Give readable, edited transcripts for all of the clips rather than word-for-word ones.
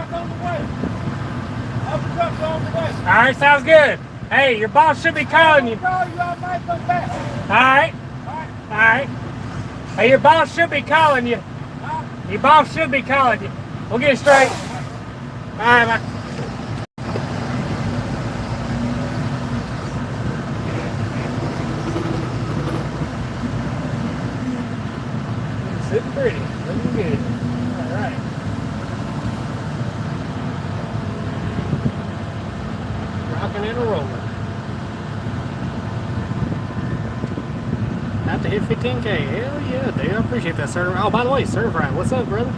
truck's on the way. Other truck's on the way. All right, sounds good. Hey, your boss should be calling you. I'll call you all night, come back. All right. All right. Hey, your boss should be calling you. Your boss should be calling you. We'll get it straight. All right, man. Sitting pretty. Looking good. All right. Rocking and rolling. About to hit 15K. Hell yeah, dude. I appreciate that, sir. Oh, by the way, certified. What's up, brother?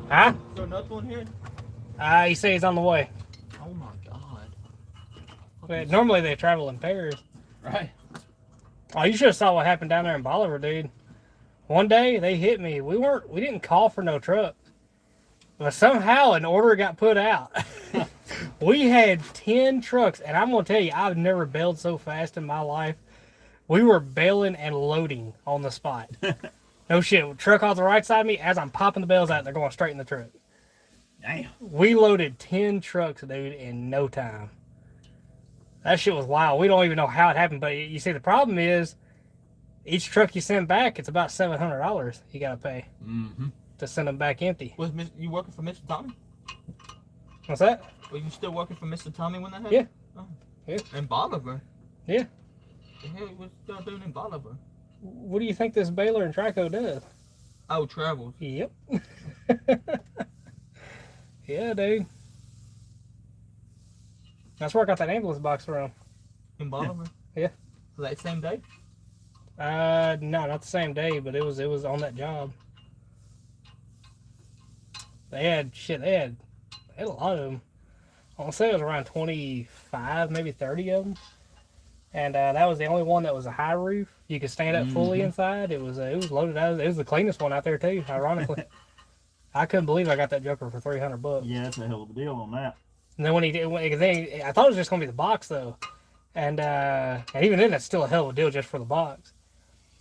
Huh? Is there another one here? He says he's on the way. Oh my god. But normally they travel in pairs. Right. Oh, you should have saw what happened down there in Bolivar, dude. One day they hit me. We didn't call for no trucks. But somehow an order got put out. We had 10 trucks, and I'm gonna tell you, I've never bailed so fast in my life. We were bailing and loading on the spot. No shit. Truck on the right side of me, as I'm popping the bales out, they're going straight in the truck. Damn. We loaded 10 trucks, dude, in no time. That shit was wild. We don't even know how it happened, but you see, the problem is, each truck you send back, it's about $700 you gotta pay to send them back empty. Was you working for Mr. Tommy? What's that? Were you still working for Mr. Tommy when that happened? Yeah. Oh. Yeah. In Bolivar? Yeah. The hell was y'all doing in Bolivar? What do you think this baler and Trico does? Oh, travels. Yep. Yeah, dude. That's where I got that ambulance box from. In Bolivar? Yeah. So that same day? No, not the same day, but it was on that job. They had a lot of them. I want to say it was around 25, maybe 30 of them. And that was the only one that was a high roof. You could stand up fully inside. It was loaded out. It was the cleanest one out there too, ironically. I couldn't believe I got that joker for $300. Yeah, that's a hell of a deal on that. And then I thought it was just gonna be the box though, and even then, that's still a hell of a deal just for the box.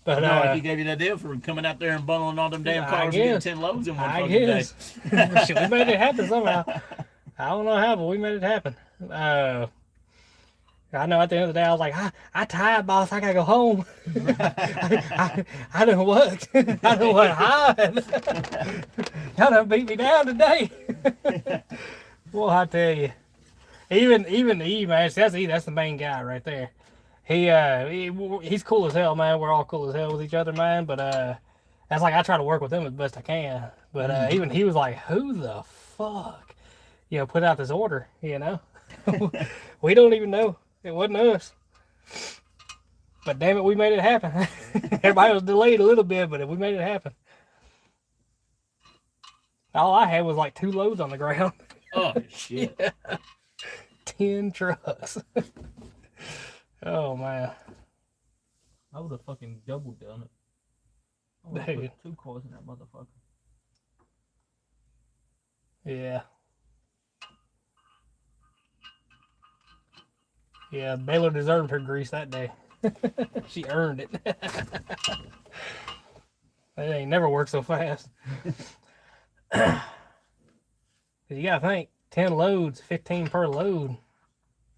But no, if he gave you that deal for coming out there and bundling all them damn cars and getting 10 loads in one I fucking day. guess. Shit, we made it happen somehow. I don't know how, but we made it happen. I know at the end of the day, I was like, I tired, boss. I gotta go home. I done worked. I done worked hard. Y'all done beat me down today. Well, I tell you, even E, man, that's the main guy right there. He's cool as hell, man. We're all cool as hell with each other, man. But that's like I try to work with him as best I can. But even he was like, who the fuck, put out this order? We don't even know. It wasn't us. But damn it, we made it happen. Everybody was delayed a little bit, but we made it happen. All I had was like 2 loads on the ground. Oh, shit. Yeah. 10 trucks. Oh, man. I would have fucking double done it. I would have put 2 cars in that motherfucker. Yeah. Yeah, Baylor deserved her grease that day. She earned it. It ain't never worked so fast. You gotta think, 10 loads, 15 per load.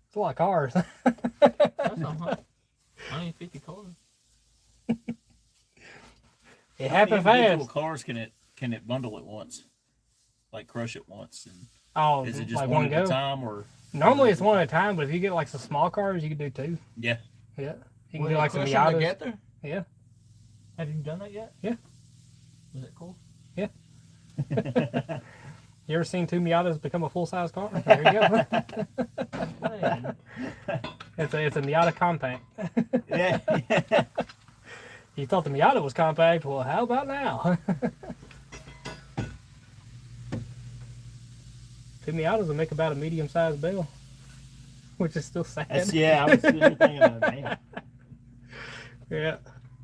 It's a lot of cars. That's 150 cars. It happened How many fast. individual cars can it bundle at once? Like crush it once? And Oh, is it just like one one at go? a time, or Normally it's one at a time, but if you get like some small cars, you can do 2. yeah? Yeah. You can do like some Miatas. Together? Yeah. Have you done that yet? Yeah. Was it cool? Yeah. You ever seen 2 Miatas become a full-size car? There you go. Man. It's a Miata compact. Yeah. You thought the Miata was compact? Well, how about now? 2 Miatas will make about a medium-sized bell, which is still sad. Yeah, I was thinking of that. Damn. Yeah,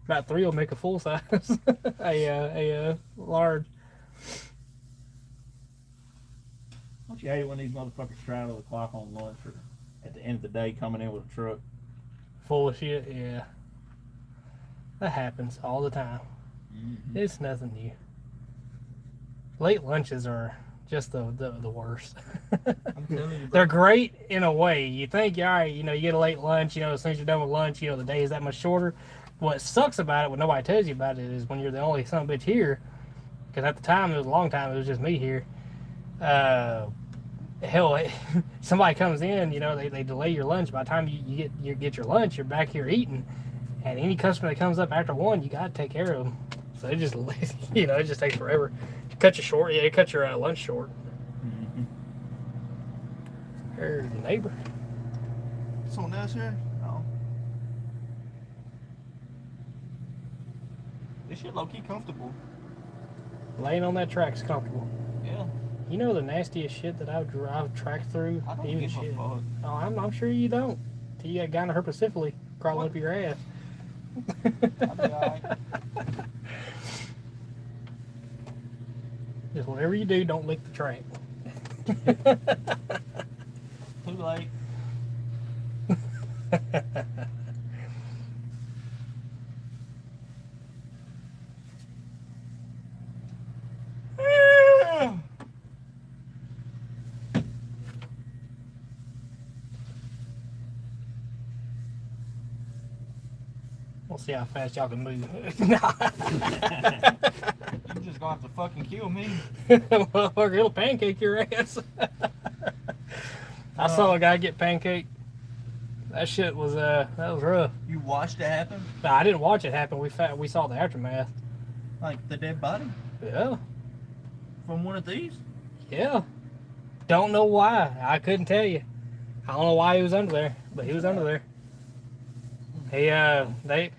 about 3 will make a full size, a large. Don't you hate it when these motherfuckers try out of the clock on lunch or at the end of the day coming in with a truck? Full of shit, yeah. That happens all the time. Mm-hmm. It's nothing new. Late lunches are just the worst. I'm telling you, bro. They're great in a way. You think, all right, you get a late lunch, as soon as you're done with lunch, the day is that much shorter. What sucks about it, what nobody tells you about it, is when you're the only son of a bitch here, because at the time, it was a long time, it was just me here. Hell, somebody comes in, they delay your lunch. By the time you get your lunch, you're back here eating. And any customer that comes up after 1, you got to take care of them. So it just, it just takes forever. Cut you short. Yeah, cut your lunch short. Mm-hmm. There's your neighbor. Someone else here? No. This shit low key comfortable. Laying on that track's comfortable. Yeah. You know the nastiest shit that I've tracked through? I don't Even give shit. a fuck. Oh, I'm sure you don't. Till you got gonorrhea crawling What? up your ass. I'll be alright. Just whatever you do, don't lick the track. Too late. We'll see how fast y'all can move. You just gonna have to fucking kill me. Motherfucker, it'll pancake your ass. I saw a guy get pancaked. That shit was that was rough. You watched it happen? Nah, I didn't watch it happen. We saw the aftermath. Like the dead body? Yeah, From one of these? yeah. Don't know why. I couldn't tell you. I don't know why he was under there, but he was under there. He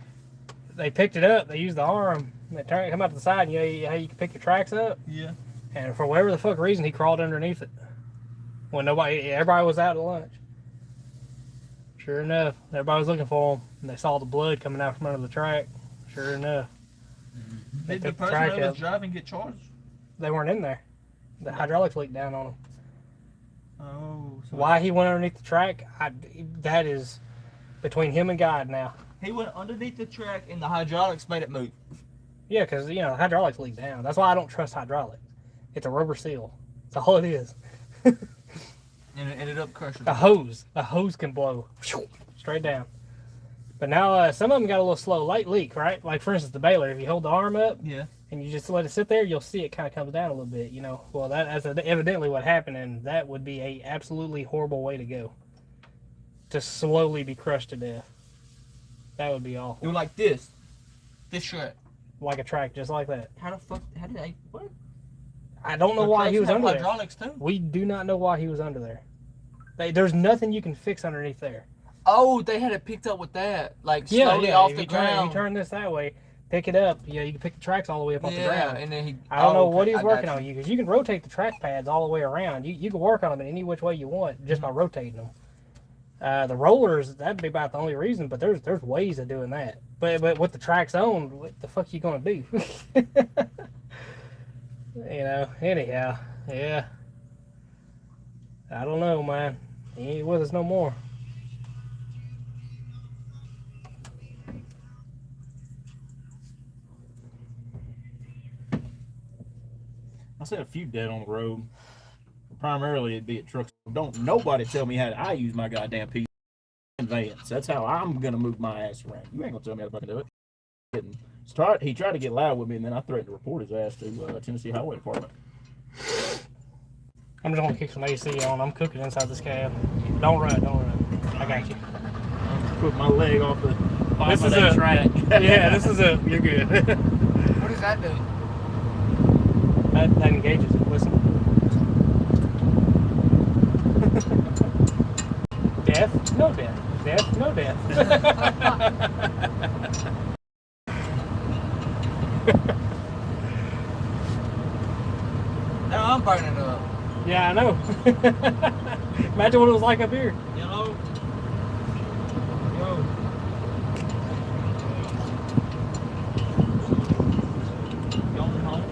they picked it up. They used the arm. They come out to the side. You know how you can pick your tracks up. Yeah. And for whatever the fuck reason, he crawled underneath it when everybody was out at lunch. Sure enough, everybody was looking for him, and they saw the blood coming out from under the track. Sure enough, Did the took the person track that was out. driving get charged? They weren't in there. The hydraulics leaked down on him. Oh. So Why he went underneath the track, that is between him and God now. he went underneath the track and the hydraulics made it move. Yeah, because the hydraulics leak down. That's why I don't trust hydraulics. It's a rubber seal. That's all it is. And it ended up crushing A hose can blow straight down. But now some of them got a little slow, light leak, right? Like for instance, the baler. If you hold the arm up Yeah. and you just let it sit there, you'll see it kind of comes down a little bit. Well, that's evidently what happened, and that would be a absolutely horrible way to go. To slowly be crushed to death. That would be awful. It was like this. This shit. Like a track, just like that. How the fuck? How did they? What? I don't know The why he trucks was have under there. hydraulics too. We do not know why he was under there. There's nothing you can fix underneath there. Oh, they had it picked up with that, like slowly off if the you ground. turn this that way, pick it up. You can pick the tracks all the way up off the ground. and then he. I don't know what he okay, was I working got on you because you can rotate the track pads all the way around. You can work on them in any which way you want just by rotating them. The rollers, that'd be about the only reason, but there's ways of doing that. But with the tracks on, what the fuck you gonna do? Anyhow, yeah. I don't know, man. He ain't with us no more. I said a few dead on the road. Primarily, it'd be at trucks. Don't nobody tell me how I use my goddamn piece of advance. That's how I'm gonna move my ass around. You ain't gonna tell me how to fucking do it. He tried to get loud with me, and then I threatened to report his ass to Tennessee Highway Department. I'm just gonna kick some AC on. I'm cooking inside this cab. Don't run. I got you. Put my leg off the bottom This of is that a track. yeah. This is a. You're good. What does that do? that engages it. Listen. Death, no death. Death, no death. Now I'm burning up. Yeah, I know. Imagine what it was like up here. You know. Yo. Going home.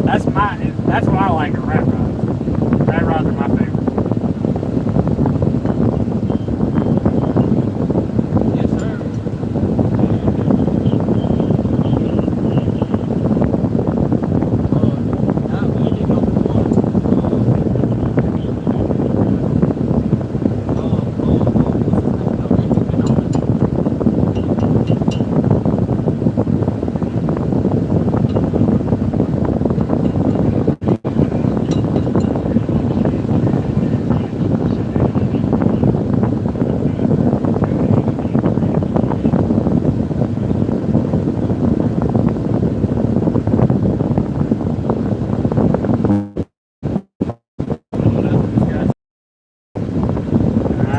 That's what I like at rat rods. Rat rods are my favorite. Yes, sir. Now we didn't know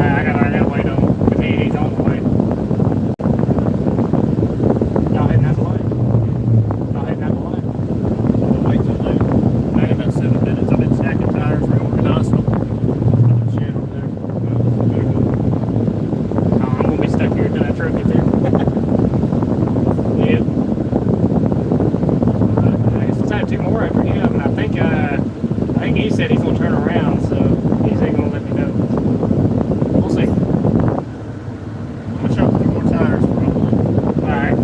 I gotta wait on him. He's on the way. Y'all hitting that light? Y'all hitting that light? Wait till later. I got about 7 minutes. I've been stacking tires for organizing them. Shit over there. I'm gonna be stuck here until that truck gets here. Yep. I guess let's have 2 more after him, and I think he said he's gonna turn around, so he's ain't gonna let me know. We'll see. I'm gonna shop a few more tires, bro. Alright.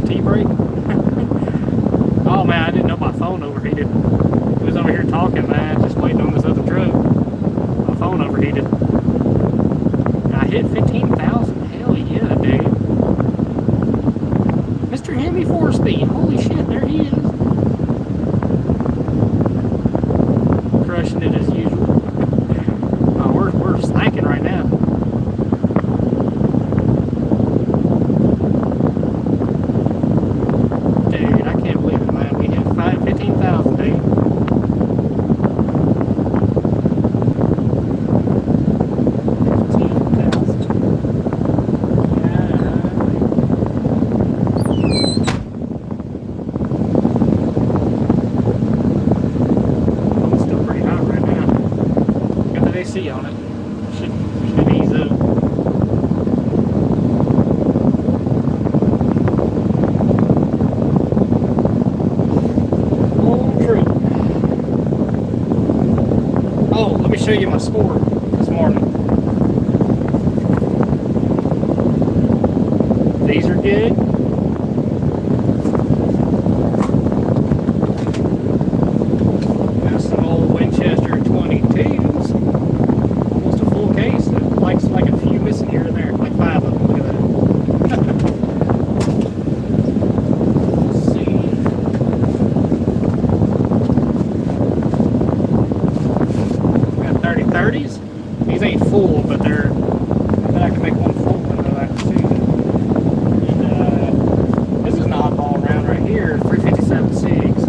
T-brake? Oh man, I didn't know my phone overheated. I was over here talking, man, just waiting on this other truck. My phone overheated. And I hit 15,000. Hell yeah, dude. Mr. Hemi 4-speed. Holy shit, there he is. Crushing it as usual. Oh, we're slacking right now. Dude, I can't believe it, man. We hit 15,000, dude. 15,000. Oh, it's still pretty hot right now. Got that AC on it. Should ease up. Oh, let me show you my score this morning. These are good. Got some old Winchester 22s. Almost a full case. Like a few missing here and there. Like 5 of them. Look at that. Let's see. Got 30/30s. These ain't full, but they're. I bet I can make one full one though after shooting. And this is an oddball round right here, 357.6.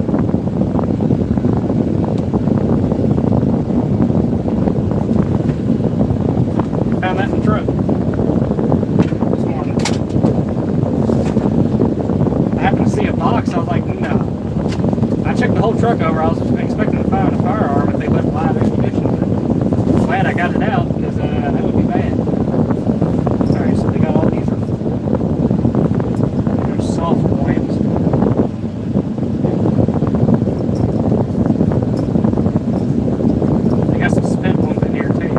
Found that in the truck this morning. I happened to see a box. I was like, no. I checked the whole truck over. I was expecting to find a firearm if they left live ammunition. I'm glad I got it out because that would be bad. Alright, so they got all these are full. There's soft ones. They got some spent ones in here too.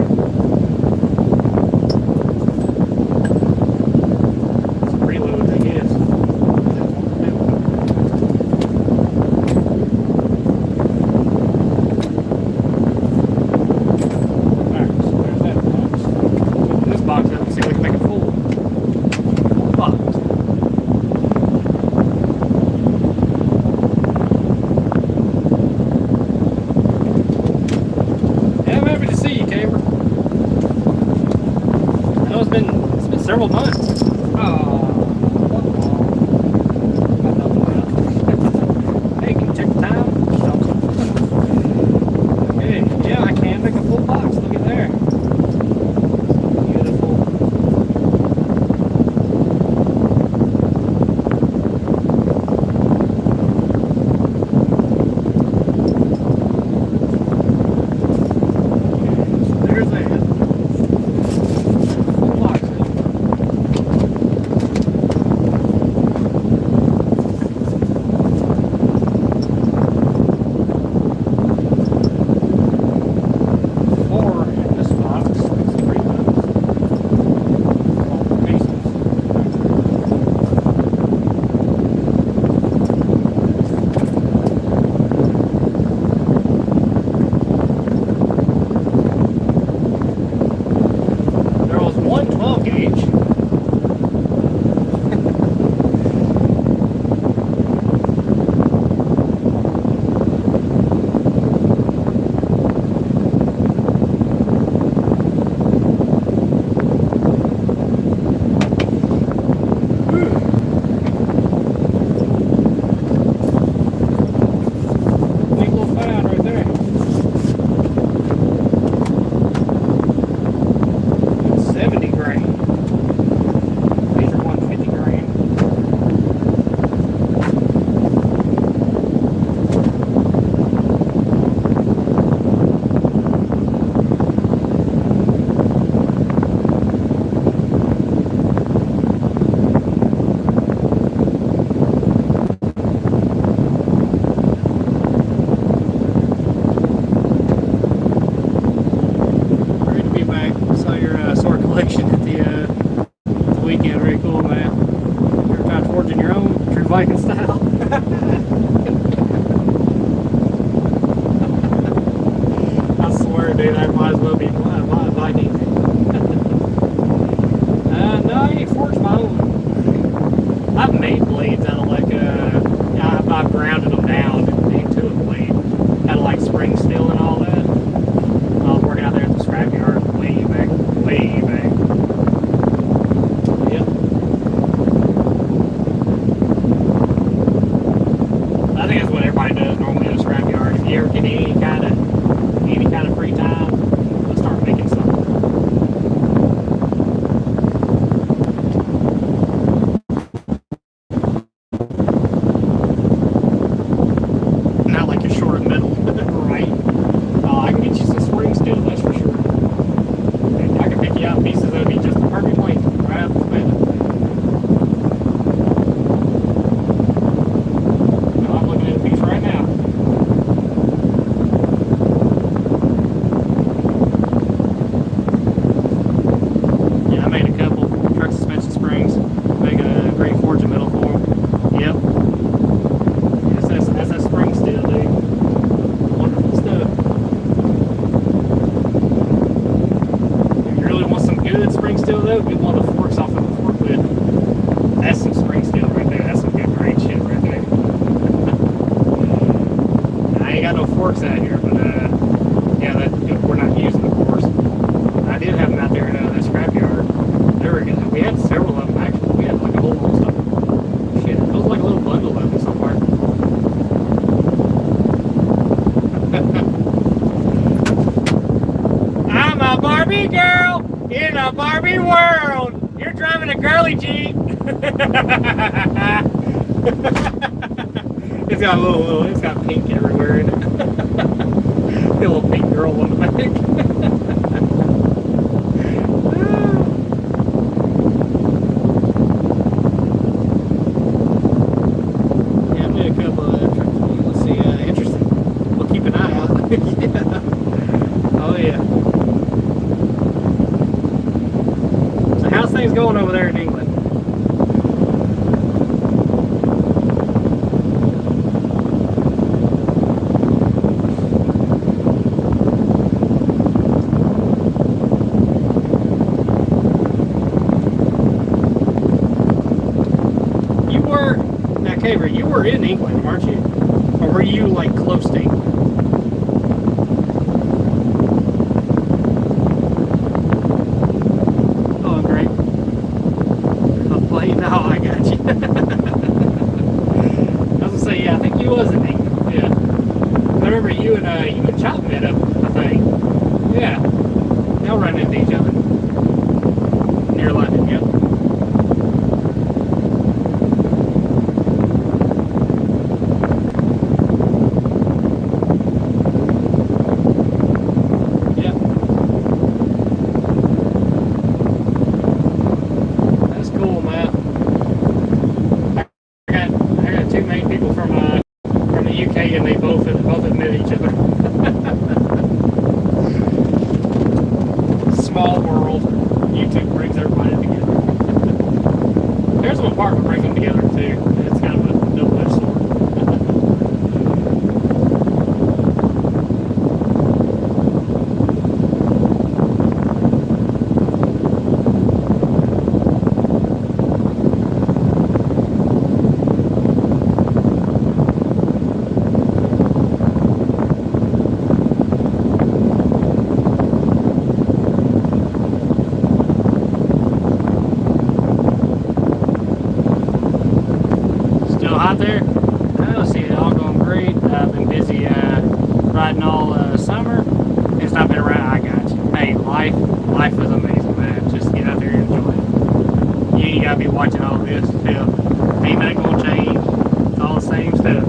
Some reloads, I guess. Alright, so there's that box. Open this box up and see if we can make it full. Full box. Yeah, I'm happy to see you, Tabor. I know it's been several months. Hey, can you check the time? Okay, yeah, I can make a full box. Look at there. dude. I might as well be Viking. No, I ain't forged my own. I've made blades out of like, I've grounded them down into a blade. Out of like spring steel and all that. I was working out there at the scrapyard way back. Yep. I think that's what everybody does normally at a scrapyard. If you ever get any kind of free time, let's start making something. Not like you're short of metal, right? I can get you some spring steel, that's for sure. I can pick you out pieces that'll be just the perfect length right out the span. I'm looking at a piece right now. Yeah, I made a couple truck suspension springs. Make a great forging metal for them. Yep. Yes, that's that spring steel, dude. Wonderful stuff. If you really want some good spring steel, though, get one of the forks off of the forklift. That's some spring steel right there. That's some good, great shit right there. I ain't got no forks out here, but yeah, that we're not using, of course. I did have them out there in that scrapyard. We had several of them actually. We had like a whole host of them. Shit, it was like a little bundle of them somewhere. I'm a Barbie girl in a Barbie world. You're driving a girly Jeep. It's got it's got pink everywhere in it. A little pink girl on the back. Yeah, I made a couple of trucks. Let's see, interesting. We'll keep an eye out. Yeah. Oh yeah. So how's things going over there in England? You were in England, weren't you? Or were you like close to England? Oh, great. Well, you know, I got you. I was gonna say, yeah, I think you was in England. Yeah, I remember you and Chop met up. I think. Yeah, y'all run into each other near London. Yep. And they both admit each other. Small world. YouTube brings everybody together. There's an apartment brings them together too. It's kind of a double-edged sword. Out there? Oh, see it all going great. I've been busy riding all summer. It's not been around. I got you. Hey, life is amazing, man. Just get out there and enjoy it. You ain't gotta be watching all this. Hell, ain't nothing gonna change. It's all the same stuff.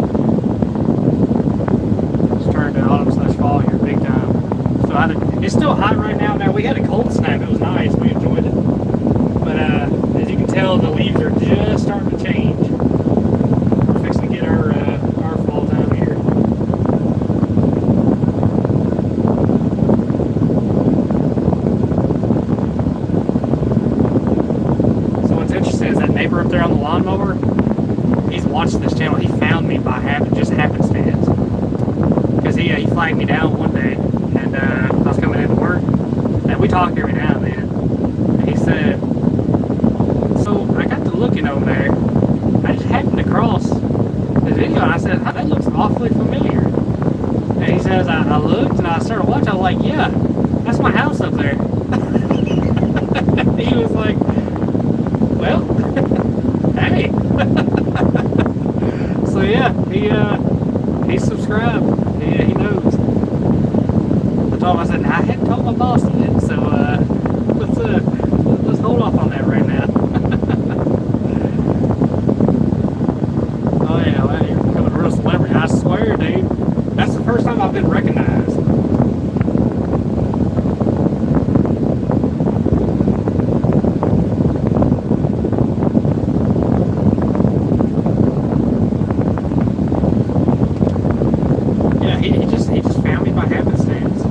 It's turned to autumn/fall here, big time. It's still hot right now. Now we had a cold snap. It was nice. We enjoyed it. But as you can tell, the leaves are just starting to change. Our fall time here. So what's interesting is that neighbor up there on the lawnmower, he's watched this channel. He found me by just happenstance. Because he flagged me down one day, and I was coming we talk every now and then. And he said, so I got to looking over there. I just happened to cross his video, and I said, that looks awfully familiar. And he says, I looked and I started watching. I was like, yeah, that's my house up there. He was like, well, hey. So yeah, he's subscribed. He knows. I told him, I said, I hadn't told my boss yet, so let's hold off on that right now. Oh yeah, well, you're becoming a real celebrity. I swear, dude, that's the first time I've been recognized. He just found me by happenstance.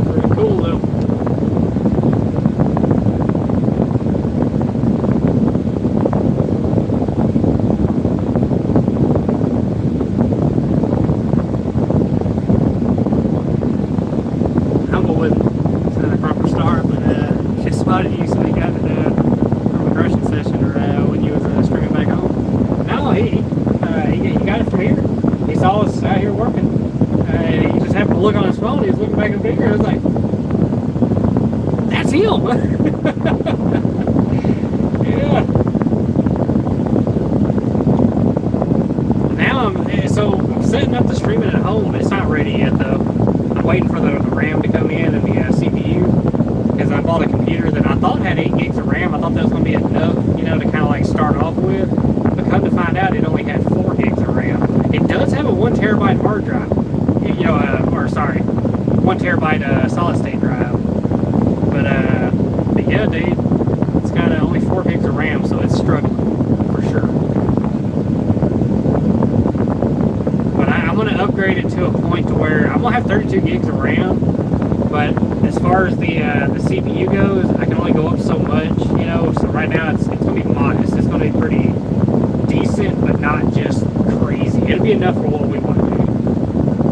Pretty cool though. Humble with it's not a proper start, but she spotted you, so he got it from a crushing session or when you was streaming back home. No, he got it from here. He saw us out here working. And he just happened to look on his phone. He was looking back in the video. I was like, that's him. Yeah. Now I'm setting up the streaming at home. It's not ready yet though. I'm waiting for the RAM to come in and the CPU, because I bought a computer that I thought had 8 gigs of RAM. I thought that was going to be enough, to kind of like start off with. But come to find out, it only had 4 gigs of RAM. It does have a 1 terabyte hard drive, 1 terabyte solid state drive. But yeah, dude, it's got only 4 gigs of RAM, so it's struggling for sure. But I'm going to upgrade it to a point to where I'm going to have 32 gigs of RAM. But as far as the CPU goes, I can only go up so much, So right now it's going to be modest. It's going to be pretty decent, but not just crazy. It'll be enough for what we want to do.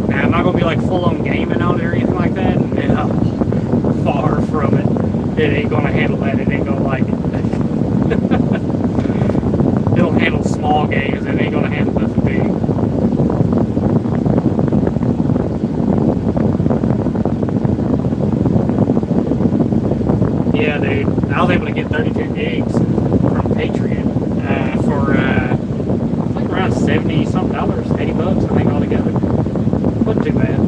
Now, I'm not going to be like full-on gaming on it or anything like that. No, far from it. It ain't going to handle that. It ain't going to like it. It'll handle small games. It ain't going to handle nothing big. Yeah, dude. I was able to get 32 gigs from Patreon for I think around $70-something, $80, I think altogether. Wasn't too bad.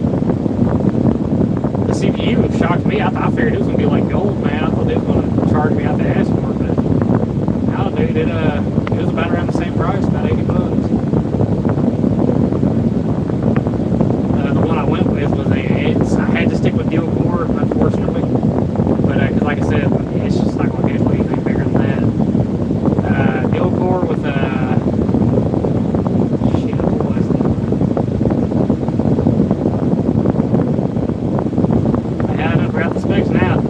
The CPU shocked me. I figured it was gonna be like gold, man. I thought they was gonna charge me out the ass for it, but no, dude, it was about around the same price, about $80. The one I went with was I had to stick with dual core, unfortunately. But because like I said, it's just not going to handle anything bigger than that. Dual core with shit, what was it? I forgot the specs now.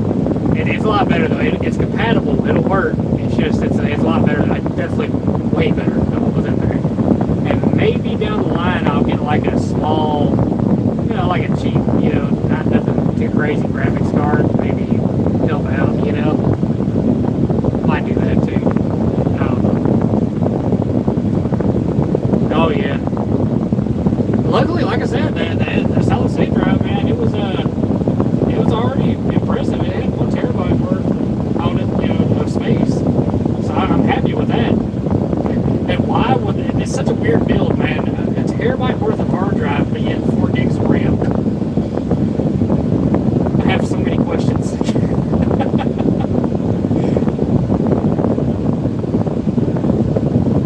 It's a lot better though. It's compatible. It'll work. It's a lot better. Definitely way better than what was in there. And maybe down the line I'll get like a small, like a cheap, not nothing too crazy graphics card. Maybe help out, Might do that too. I don't know. Oh yeah. Luckily, like I said, the solid state drive, man, it was already impressive. It had 1 terabyte worth on it, of space. So I'm happy with that. And why would it's such a weird build, man? A terabyte worth of hard drive, but yet 4 gigs of RAM. I have so many questions.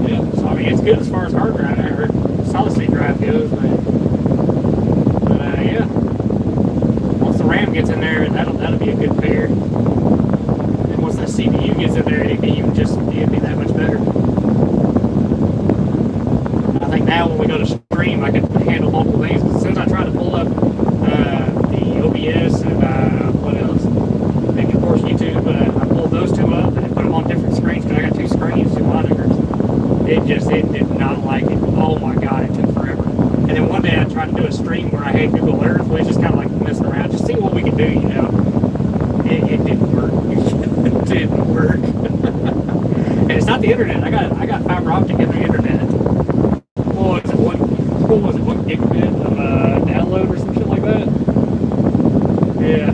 Yeah, so I mean it's good as far as hard drive or solid state drive goes, but yeah. Once the RAM gets in there, that'll be a good pair. And once the CPU gets in there, it'd be that much better. I think now when we go to stream, I can handle multiple things. As soon as I try to pull up the OBS and what else, maybe of course YouTube, I pulled those two up and put them on different screens because I got two screens, two monitors. It did not like it. Oh my god, it took forever. And then one day I tried to do a stream where I had Google Earth, which is just kind of like messing around, just see what we could do, you know. It didn't work. It didn't work. And it's not the internet. I got fiber optic in the internet. What was it? 1 gigabit of download or some shit like that? Yeah.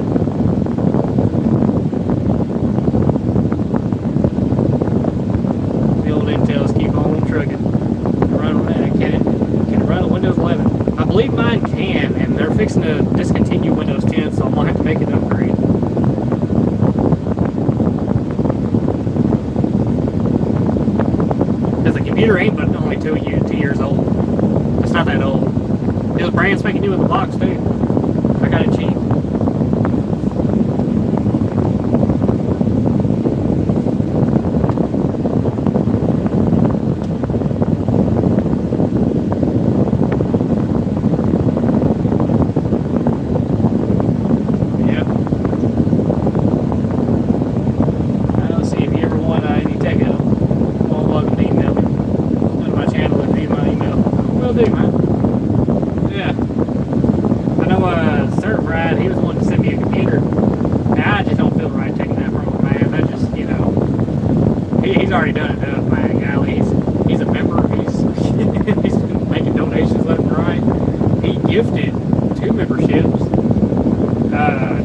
The old Intels keep on trucking. Run on that. Can it run on Windows 11? I believe mine can, and they're fixing to discontinue Windows 10, so I'm gonna have to make an upgrade. Because the computer ain't but only 2 years old. It's not that old. It was brand spanking new in the box too. I got it cheap. He's already done enough, man. Golly, he's a member. He's been making donations left and right. He gifted 2 memberships,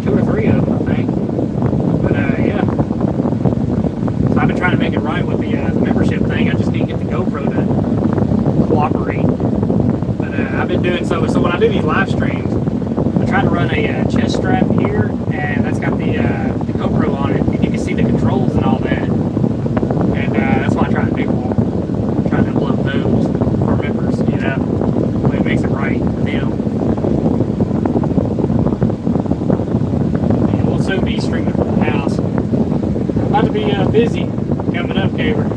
2 or 3 of them, I think. But yeah, so I've been trying to make it right with the membership thing. I just need to get the GoPro to cooperate. But I've been doing so when I do these live streams, I try to run a chest strap here, and that's got the GoPro on it, and you can see the controls and all that. That's what I try to do for them. I'm trying to upload those for members, you know, it makes it right for them. And we'll soon be streaming from the house. I'm about to be busy coming up, Gaber.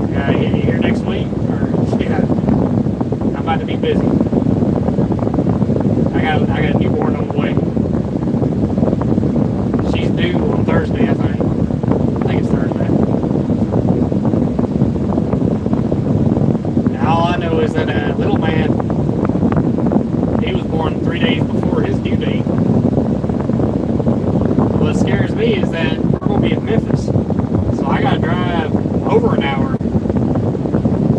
Here next week, or yeah, I'm about to be busy. I got a newborn on the way. She's due on Thursday, I think. I think it's Thursday. All I know is that little man, he was born 3 days before his due date. What scares me is that we're going to be in Memphis, so I got to drive over an hour to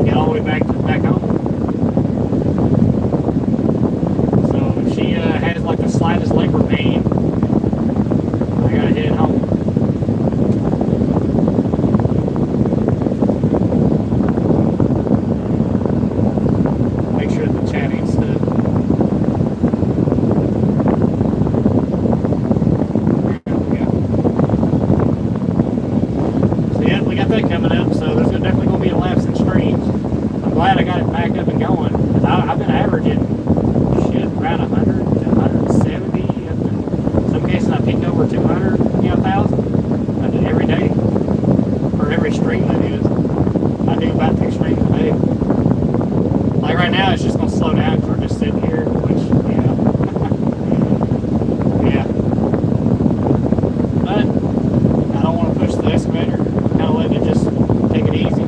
get all the way back home. So if she has like the slightest labor pain, I got to head home. Coming up, so there's definitely going to be a lapse in streams. I'm glad I got it back up and going, because I've been averaging shit around 100 to 170. In some cases I peak over 200, thousand. I do every day, or every stream that is. I do about 2 streams a day. Like right now, it's just going to slow down because we're just sitting here, which, yeah. But I don't want to push the excavator. Let it just take it easy.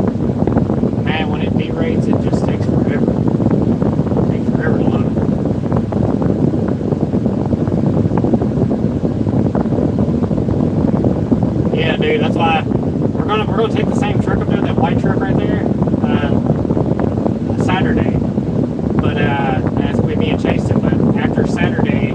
Man, when it derates, it just takes forever. It takes forever to load. Yeah, dude, that's why we're gonna take the same truck up there, that white truck right there, Saturday. But that's gonna be me and Chasen. But after Saturday,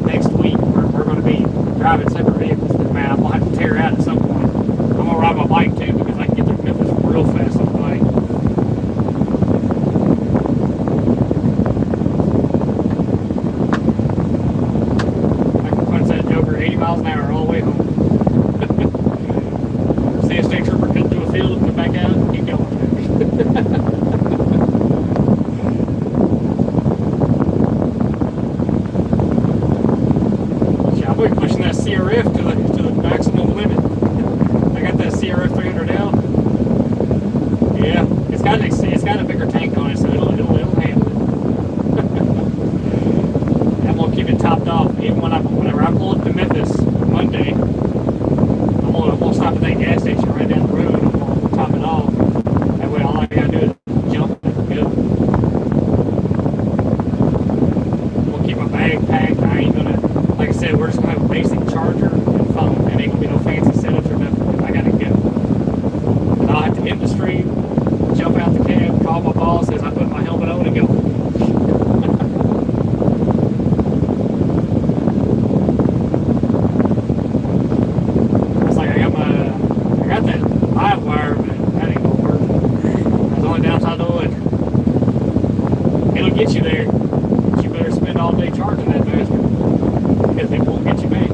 next week we're gonna be driving separate vehicles. Man, I'm gonna have to tear out at some point. I'm gonna ride my bike too because I can get to Memphis real fast on the bike. I can punch that joker 80 miles an hour all the way home. See a state trooper cut through a field and come back out and keep going. sometimes I do it. It'll get you there. But you better spend all day charging that bastard. Because it won't get you back.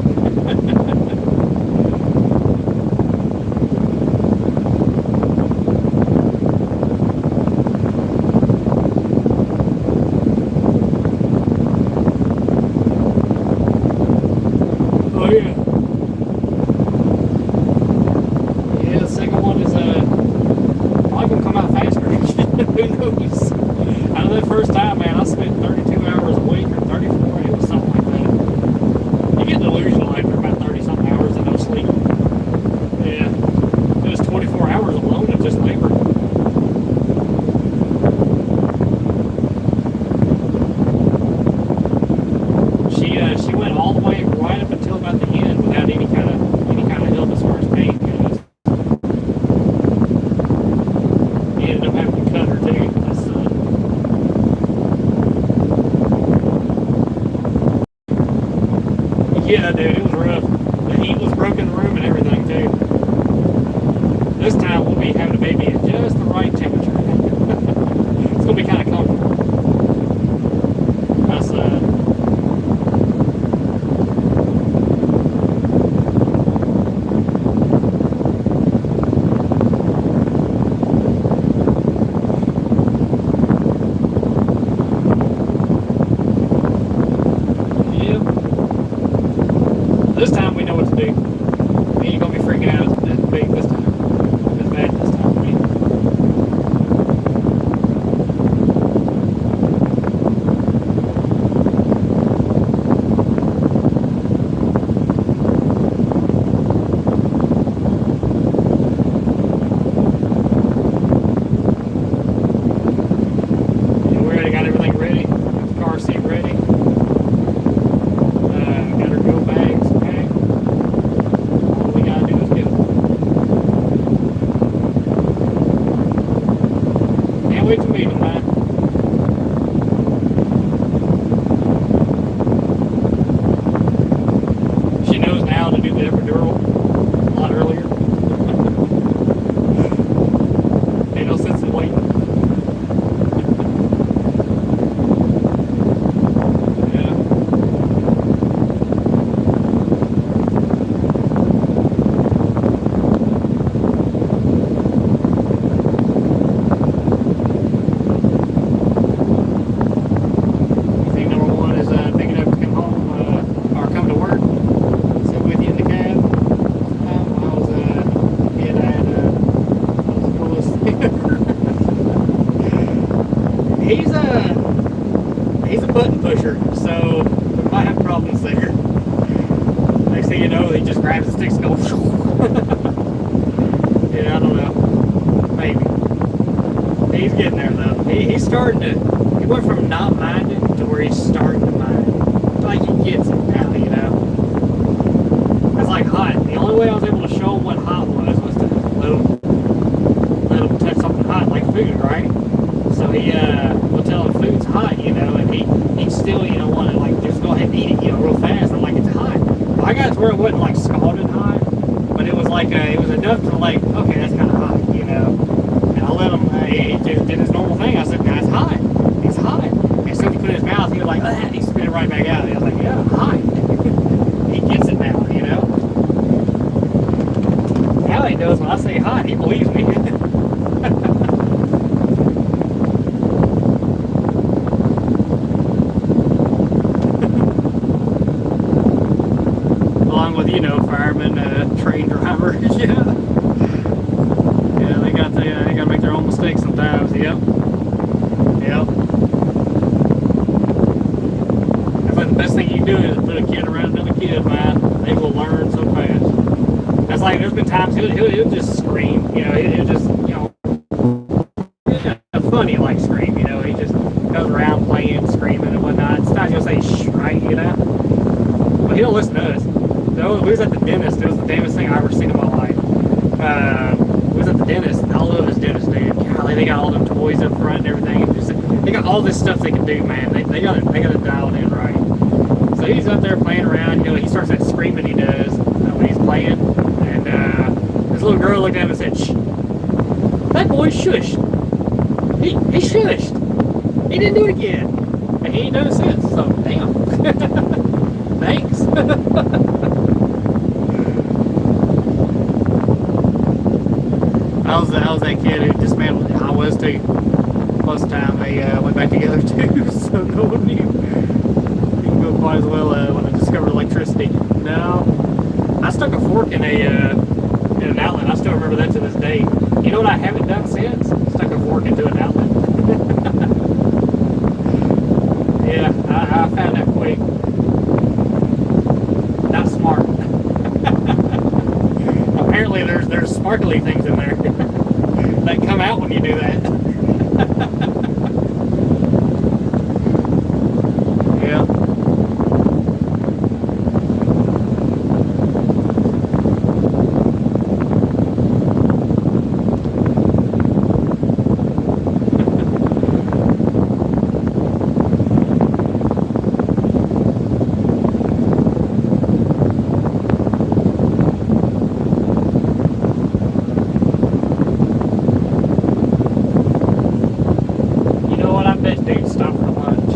Oh yeah. Yeah, the second one is probably gonna come out faster. Who knows? I know that first time, man, I spent 32 hours a week or 34, it was something like that. You get delusional after about 30 something hours of no sleep. Yeah. It was 24 hours alone of just labor. She went all the way right up until about the end without any kind of help as far as pain goes. He ended up having to cut her too. That's yeah, dude, it was rough. The heat was broke in the room and everything too. This time we'll be having a baby at just the right temperature. It's gonna be kind of comfortable. That's this time we know what to do. We ain't gonna be freaking out as big this time. As bad this time, I mean. Yeah, we already got everything ready. Got the car seat ready. Got our go bags packed. All we gotta do is go. Can't wait to meet them, man. She knows now to do the epidural a lot earlier. Ain't no sense in waiting. He's a button pusher, so we might have problems there. Next thing you know, he just grabs the sticks and goes. Yeah, I don't know. Maybe. He's getting there though. He's starting to. He went from not minding to where he's starting to mind. Like he gets it now, you know. It's like hot. The only way I was able to show him what hot was to let him touch something hot like food, right? So he will tell him food's hot, you know, and he'd still, you know, want to like just go ahead and eat it, you know, real fast. I'm like, it's hot. Well, I got to where it wasn't like scalding hot, but it was like it was enough to like, okay, that's kind of hot, you know. And I let him. He just did his normal thing. I said, nah, it's hot. It's hot. And so he put it in his mouth. He was like, and he spit it right back out. And I was like, yeah, hot. He gets it now, you know. Now he knows when I say hot, he believes me. Along with, you know, firemen, train drivers, yeah. Yeah, they gotta make their own mistakes sometimes, yep. Yep. That's like the best thing you can do is put a kid around another kid, man. They will learn so fast. That's like, there's been times he'll just scream, you know, he'll just, you know, a funny like scream, you know, he just goes around playing, screaming and whatnot. Sometimes he'll say shh, right, you know? But he don't listen to us. So we was at the dentist. It was the damnest thing I ever seen in my life. We was at the dentist. I love this dentist, dude. Golly, they got all them toys up front and everything. And just, they got all this stuff they can do, man. They got it dialed in right. So he's up there playing around. You know, he starts that screaming he does when he's playing. And this little girl looked at him and said, "Shh, that boy shush." He shushed. He didn't do it again. And he ain't done it since. So, damn. Thanks. I was that kid who dismantled it. I was too. Most of the time they went back together too, so no one knew. You can go quite as well when I discovered electricity. No, I stuck a fork in an outlet. I still remember that to this day. You know what I haven't done since? Stuck a fork into an outlet. Yeah, I found that quick. Not smart. Apparently there's sparkly things in there that come out when you do that. Yeah. You know what? I bet dudes stop for lunch.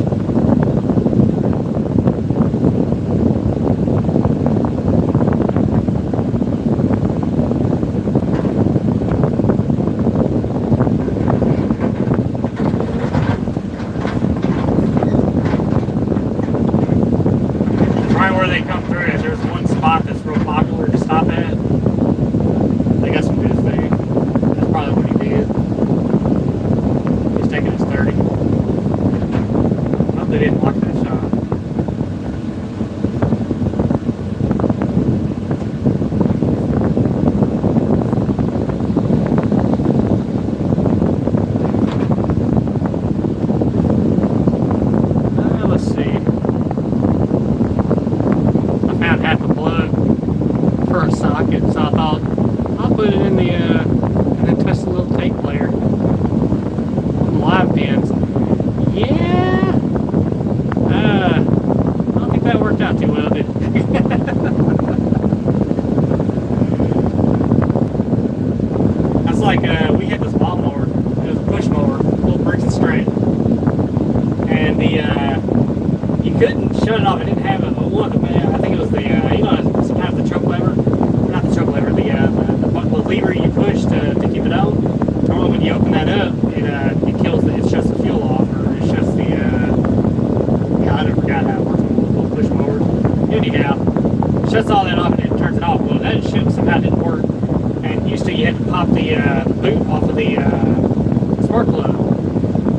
Right where they come through is there's one spot that's real popular to stop at. They got some good food. That's probably what he did. He's taking his 30. I hope they didn't lock that shop. Let's see. I found half a plug for a socket, so I thought I'll put it in the and then twist a little tape player on the live pins. Yeah. I don't think that worked out too well, did it? That's like we had this lawnmower. It was a push mower, little bricks and straight, and the you couldn't shut it off. It didn't have one of the. I think it was the you know sometimes the choke lever, not the choke lever, the lever you push to keep it on. Normally when you open that up, it kills it shuts the fuel off, or it shuts the yeah, I never forgot how it works with little push mowers. Anyhow, it shuts all that off and it turns it off. Well, that shit somehow didn't work, and used to you had to pop the boot off of the spark plug.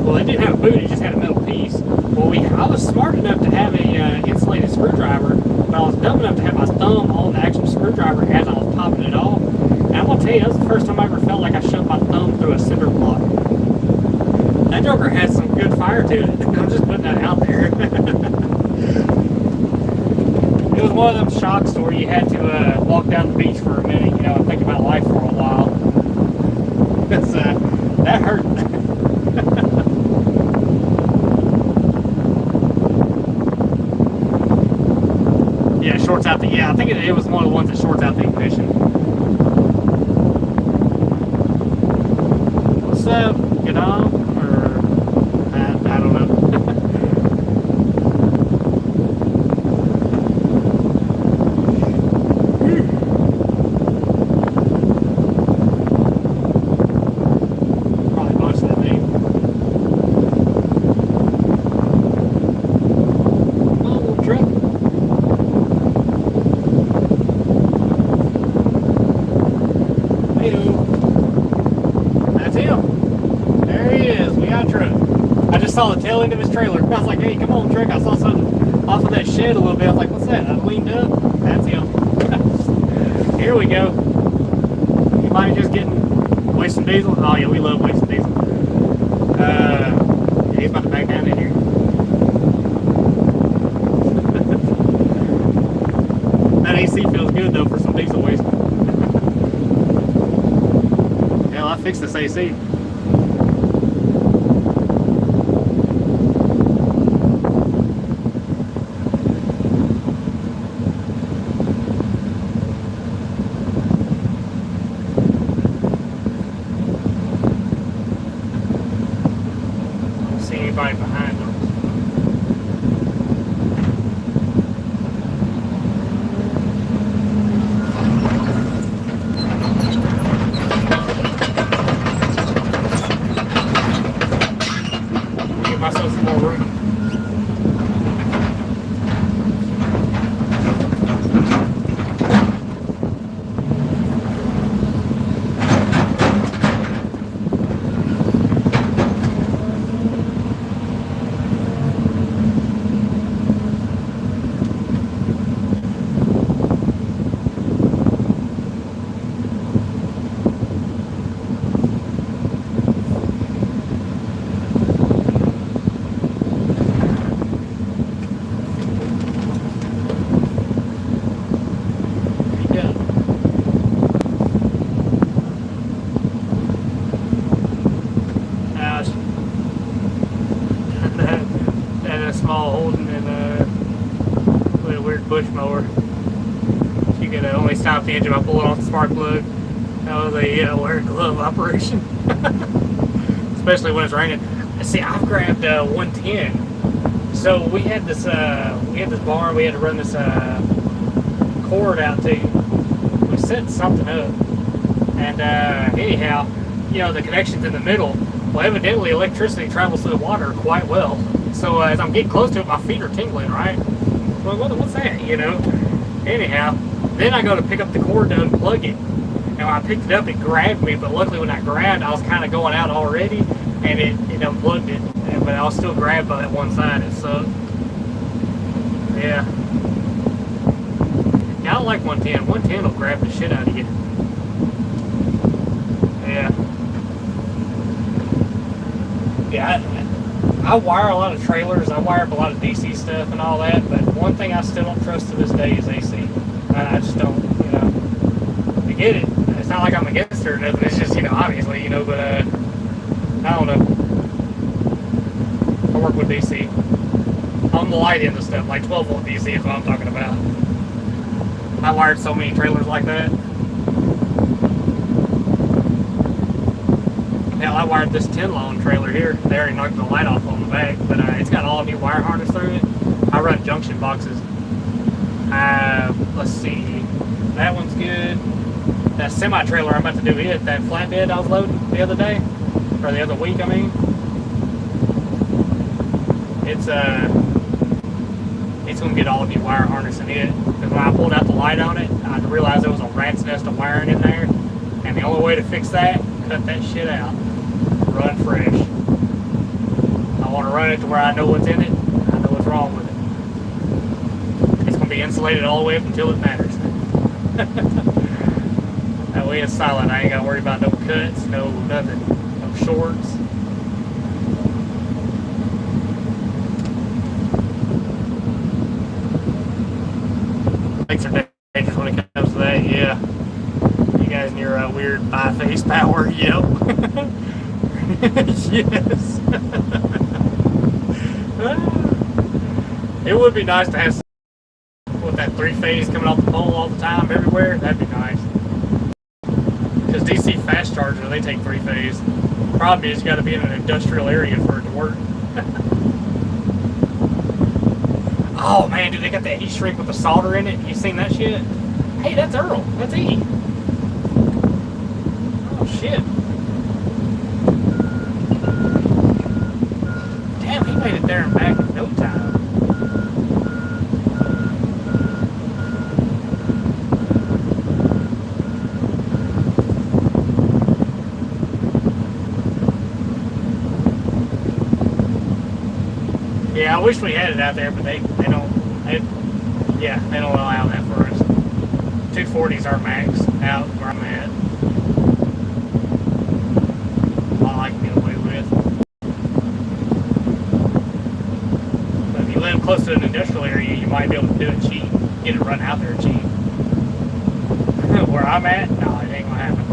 Well, it didn't have a boot; it just had a metal piece. Well, I was smart enough to have a insulated screwdriver, but I was dumb enough to have my thumb on the actual screwdriver as I was popping it off. And I'm gonna tell you, that was the first time I ever felt like I shoved my thumb through a cinder block. That joker had some good fire to it. I'm just putting that out there. It was one of them shocks where you had to walk down the beach for a minute, you know, and think about life for a while. Because that hurt. Yeah, it shorts out the. Yeah, I think it was one of the ones that shorts out the ignition. What's up? Get on? Or I don't know. Probably most of that thing. Oh, truck. That's him. There he is. We got a truck. I just saw the tail end of his trailer. I was like, hey, come on, truck. I saw something off of that shed a little bit. I was like, what's that? I leaned up. That's him. Here we go. You mind just getting wasting diesel? Oh, yeah, we love wasting diesel. Yeah, he's about to back down in here. That AC feels good, though, for some diesel waste. Hell, I fixed this AC. see anybody behind them. Give myself some more room. Small Holden and with a weird bush mower. She could only stop the engine by pulling off the spark plug. That was a wear glove operation, especially when it's raining. See, I've grabbed 110. So we had this barn. We had to run this cord out to. We set something up, and anyhow, you know, the connection's in the middle. Well, evidently electricity travels through the water quite well. So as I'm getting close to it, my feet are tingling, right? Well, what's that, you know? Anyhow, then I go to pick up the cord to unplug it. And when I picked it up, it grabbed me, but luckily when I grabbed, I was kind of going out already, and it unplugged it. But I was still grabbed by that one side. It sucked. Yeah. Yeah, I don't like 110. 110 will grab the shit out of you. Yeah. Yeah, I wire a lot of trailers, I wire up a lot of DC stuff and all that, but one thing I still don't trust to this day is AC. I just don't, you know. I get it. It's not like I'm against it or nothing, it's just, you know, obviously, you know, but I don't know. I work with DC. On the light end of stuff, like 12 volt DC is what I'm talking about. I wired so many trailers like that. Hell, I wired this 10-lone trailer here. They already knocked the light off on the back, but it's got all new wire harness through it. I run junction boxes. Let's see. That one's good. That semi-trailer, I'm about to do it. That flatbed I was loading the other day, or the other week, I mean. It's gonna get all new wire harness in it. Because when I pulled out the light on it, I realized there was a rat's nest of wiring in there, and the only way to fix that, cut that shit out. Run fresh. I want to run it to where I know what's in it. I know what's wrong with it. It's going to be insulated all the way up until it matters. That way it's silent. I ain't got to worry about no cuts, no nothing, no shorts. Things are dangerous when it comes to that. Yeah. You guys and your weird bi-face power. Yep. Yes. It would be nice to have with that 3-phase coming off the pole all the time everywhere. That'd be nice. Because DC fast charger, they take 3-phase. Problem is you got to be in an industrial area for it to work. Oh man, dude, they got that heat shrink with the solder in it. You seen that shit? Hey, that's Earl. That's E. Oh shit. Damn, he made it there and back in no time. Yeah, I wish we had it out there, but they don't. They don't allow that for us. 240s are max out where I'm at. All I can get away with. But if you live close to an industrial area, you might be able to do it cheap. Get it run out there cheap. Where I'm at, no, it ain't gonna happen.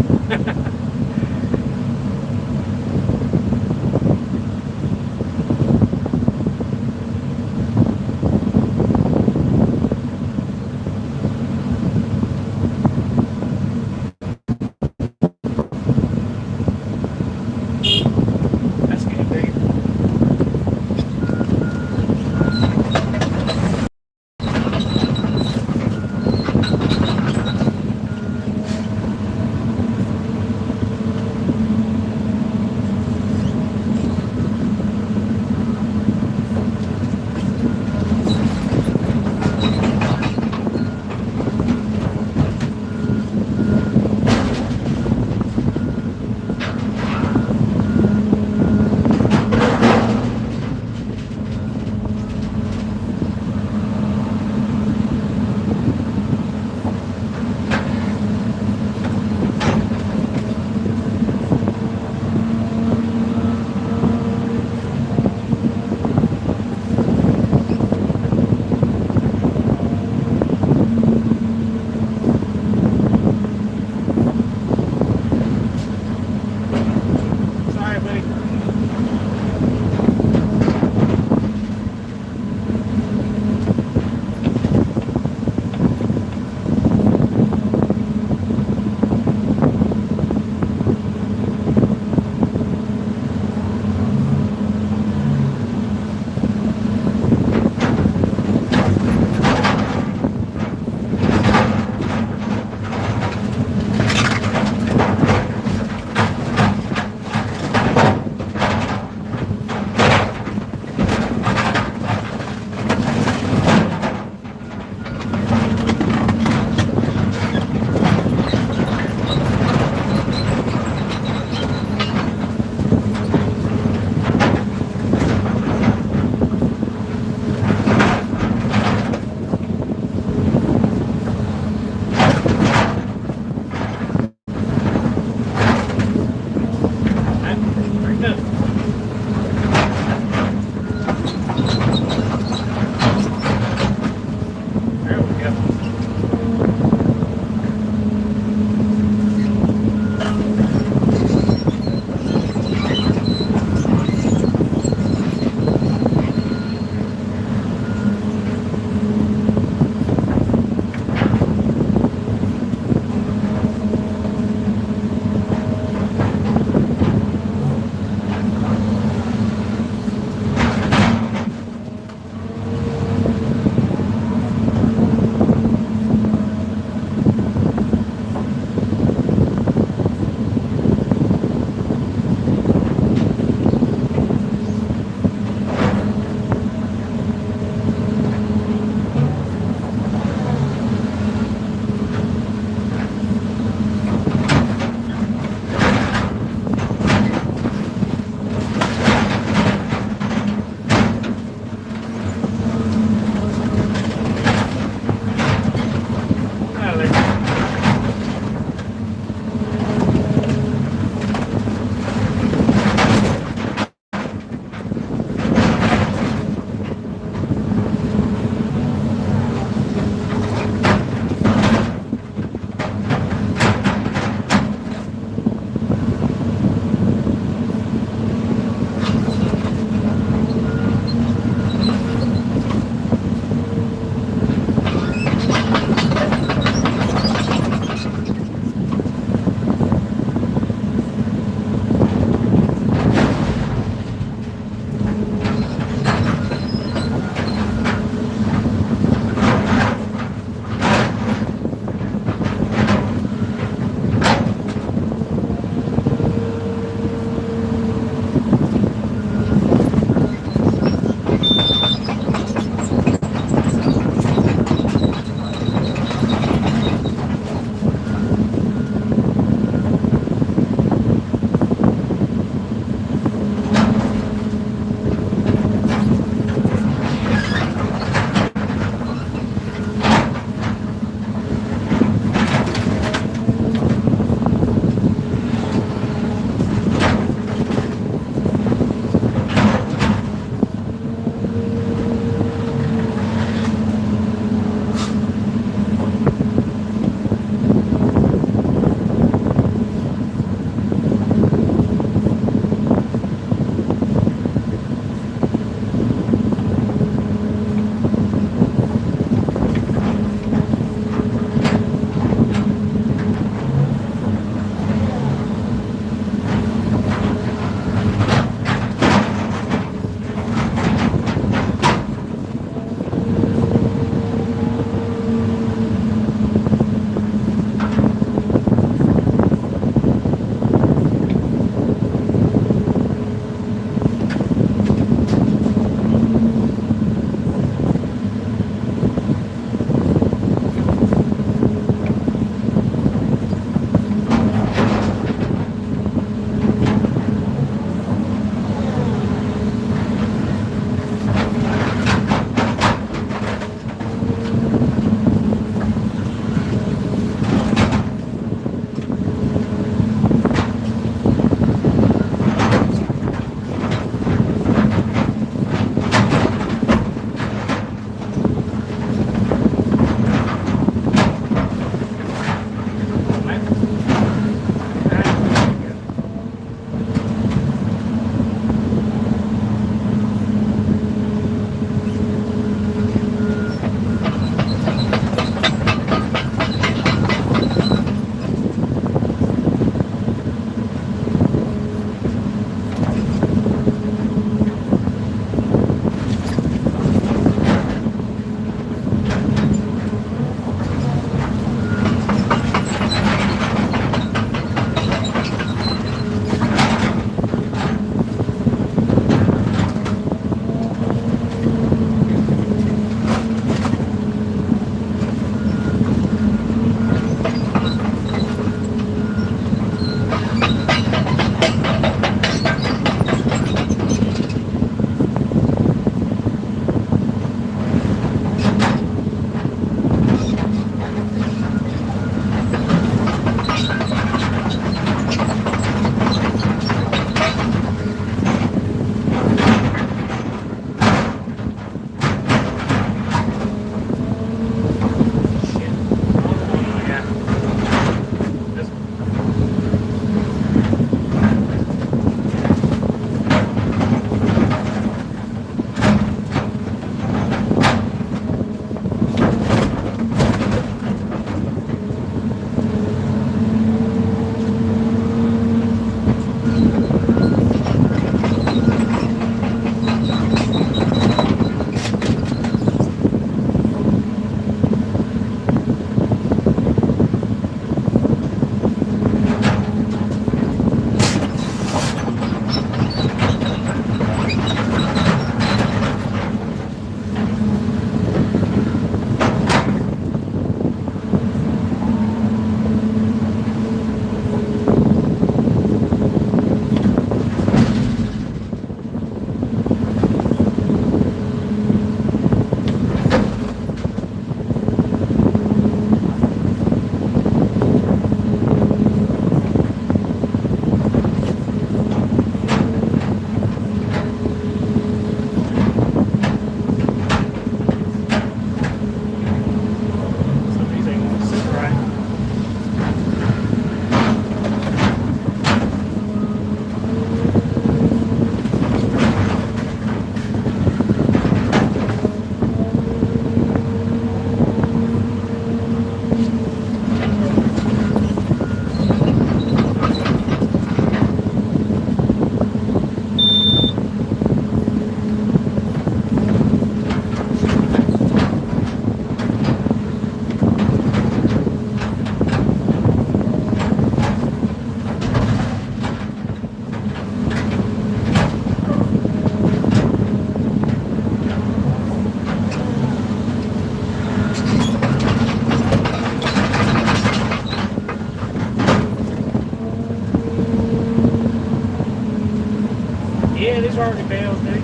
utility bills, dude.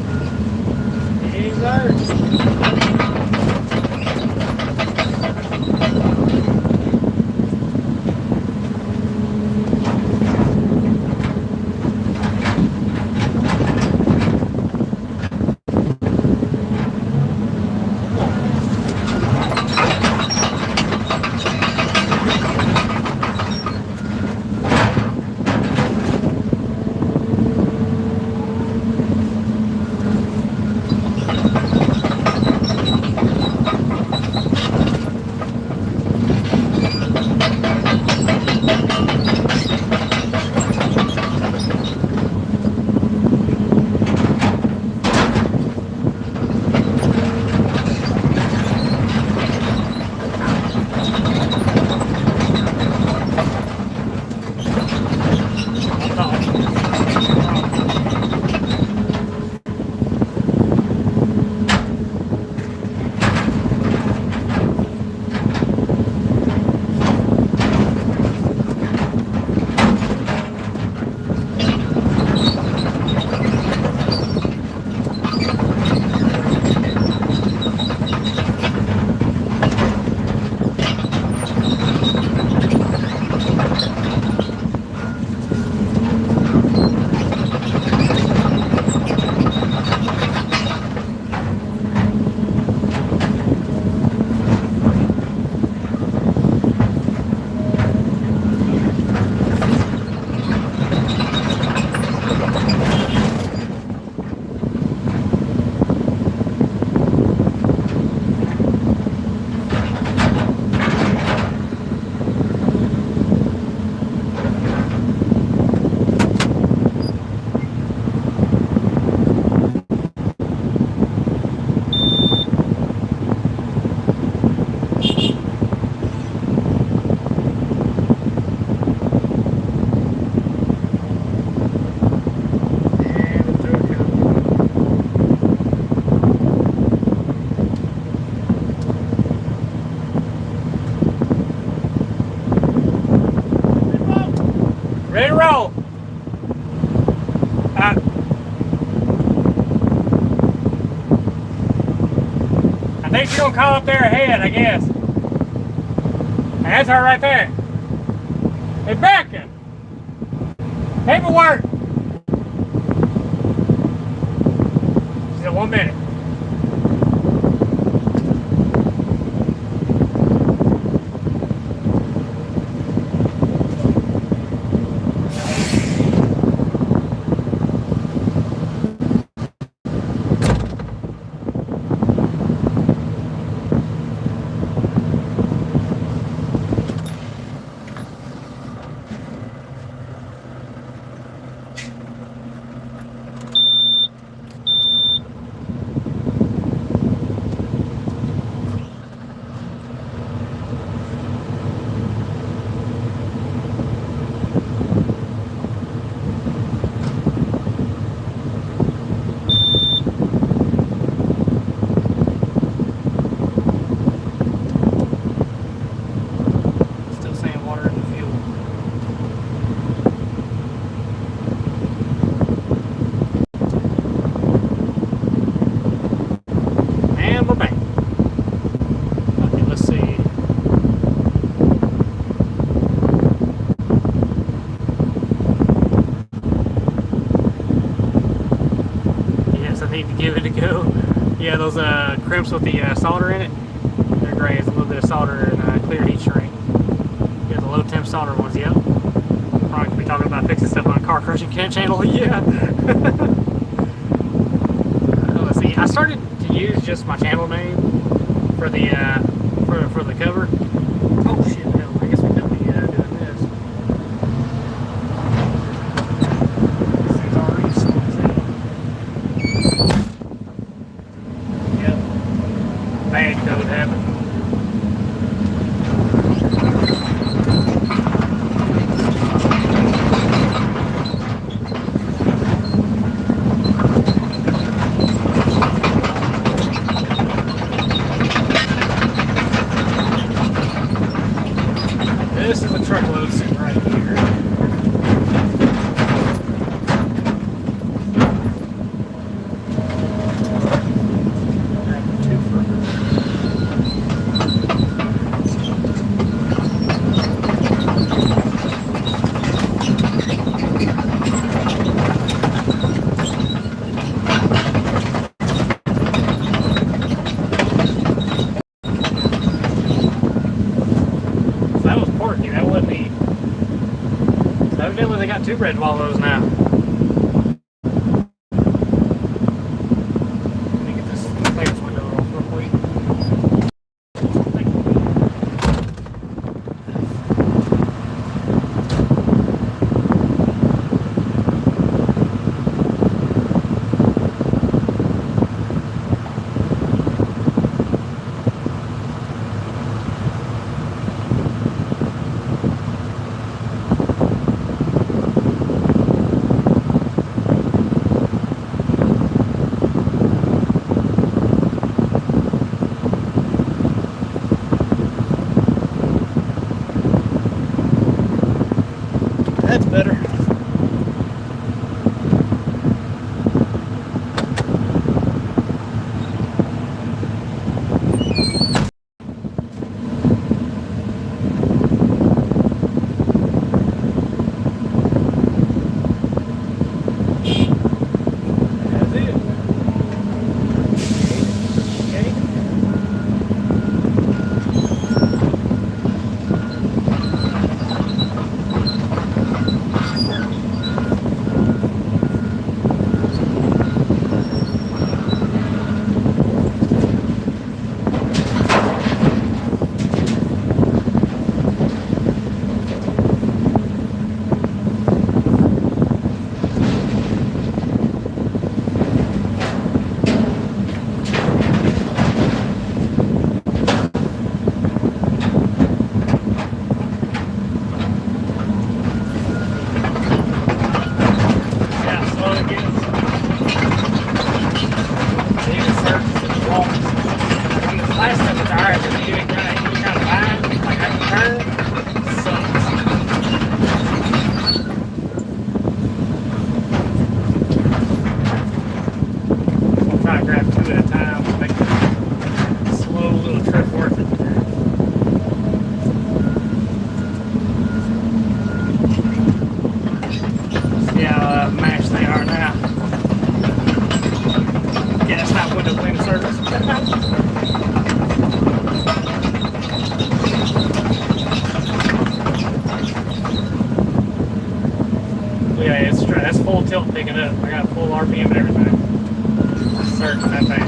Yes, sir. Ready to roll. I think she's gonna call up there ahead, I guess. And that's her right there. Hey, Becca. Paperwork. She's at 1 minute. Need to give it a go. Yeah, those crimps with the solder in it, they're great. It's a little bit of solder and clear heat shrink. Yeah, the low temp solder ones, yep. Probably could be talking about fixing stuff on a car crushing channel, yeah. Let's see, I started to use just my channel name for the for the cover. Oh shit, hell, I guess we could be doing this. This thing's already slow as hell. Yep. Bad code happened. got 2 red wallows now. Let me get this clearance window off real quick. That's better. That's it. Okay. Yeah, slow it gets. It even surges in the walls. On the last time it's alright, but you get kind of fine. Like I can turn. Sucks. I'll try to grab 2 at a time to make the slow little trip worth it. See how mashed they are now. Yeah, that's not window cleaning service. Yeah, that's full tilt picking up. I got full RPM and everything. Certain that thing.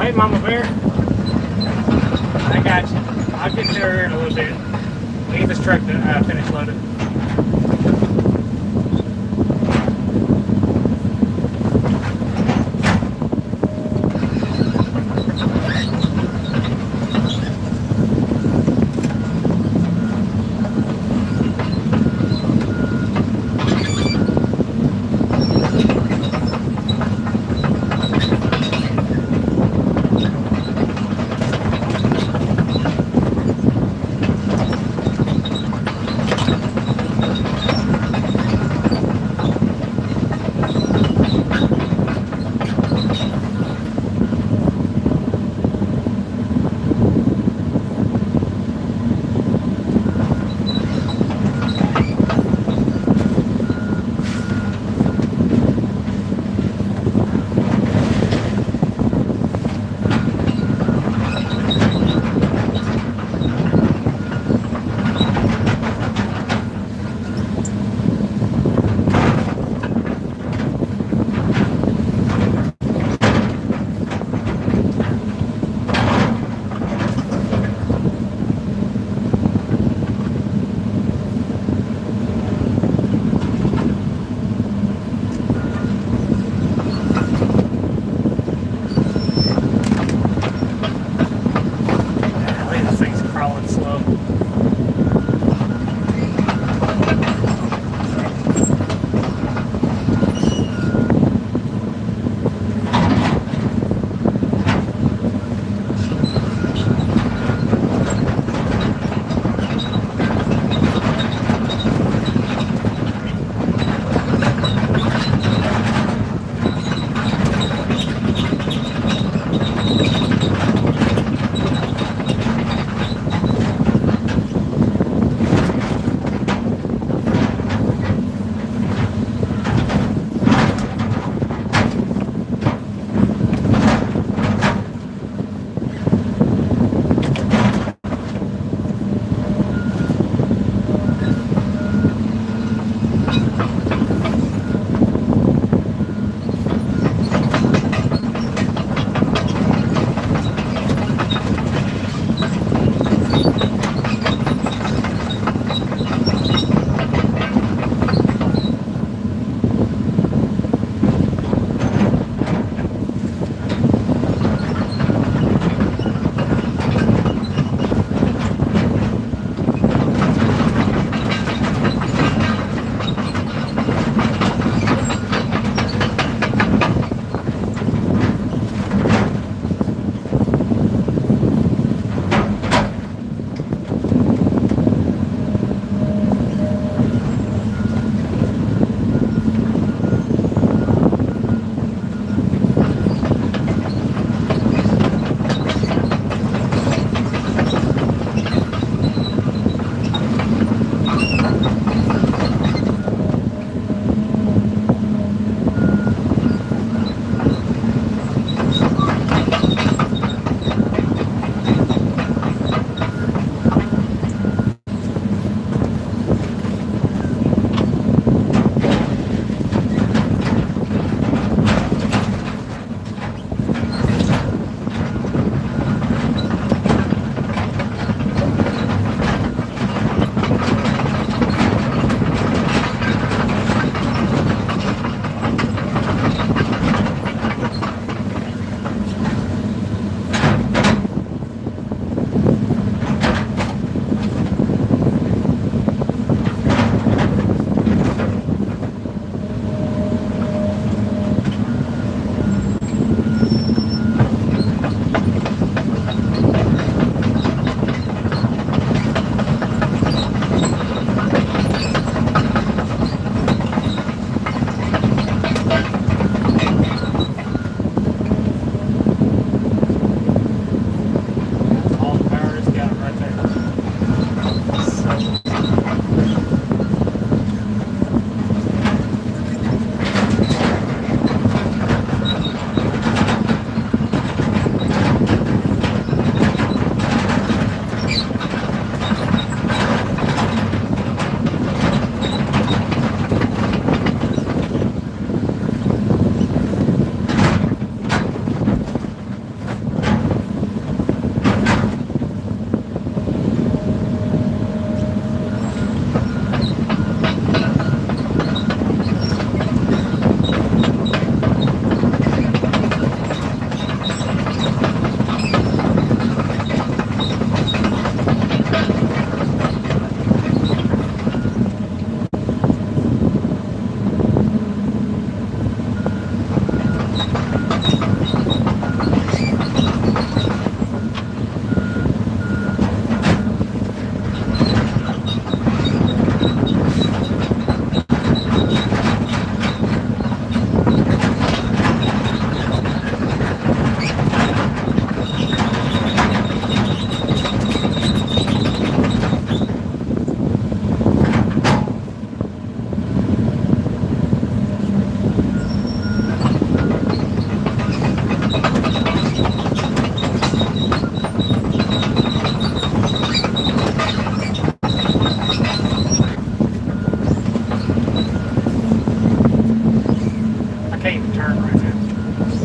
Hey, Mama Bear. I got you. I'll get to her in a little bit. Leave this truck to finish loading.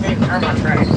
Hey, turn my track.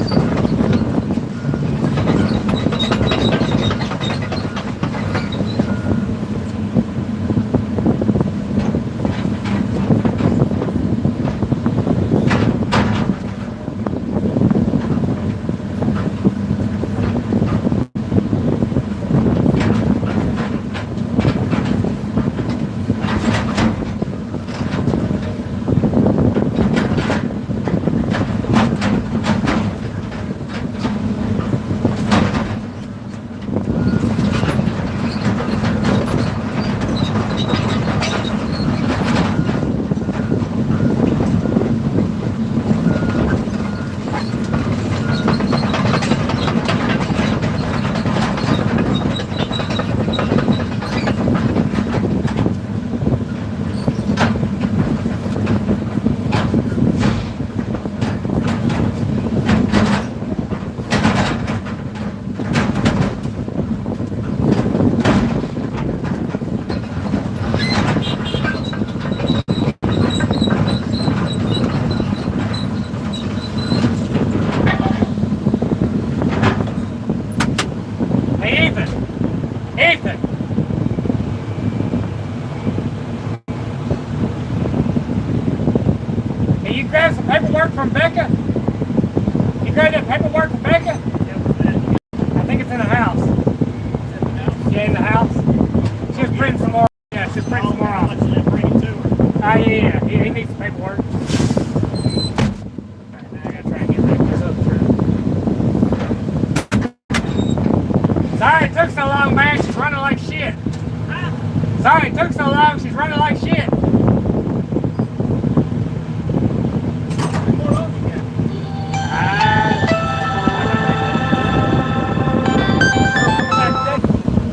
Hey, Ethan! Ethan! Can you grab some paperwork from Becca? You grab that paperwork from Becca? I think it's in the house. Yeah, in the house. She was printing some more. Yeah, she was printing some more off. Oh, yeah. He needs some paperwork. Alright, now I gotta try and get back this other truck. Sorry it took so long, man. She's running like shit. Sorry it took so long. She's running like shit.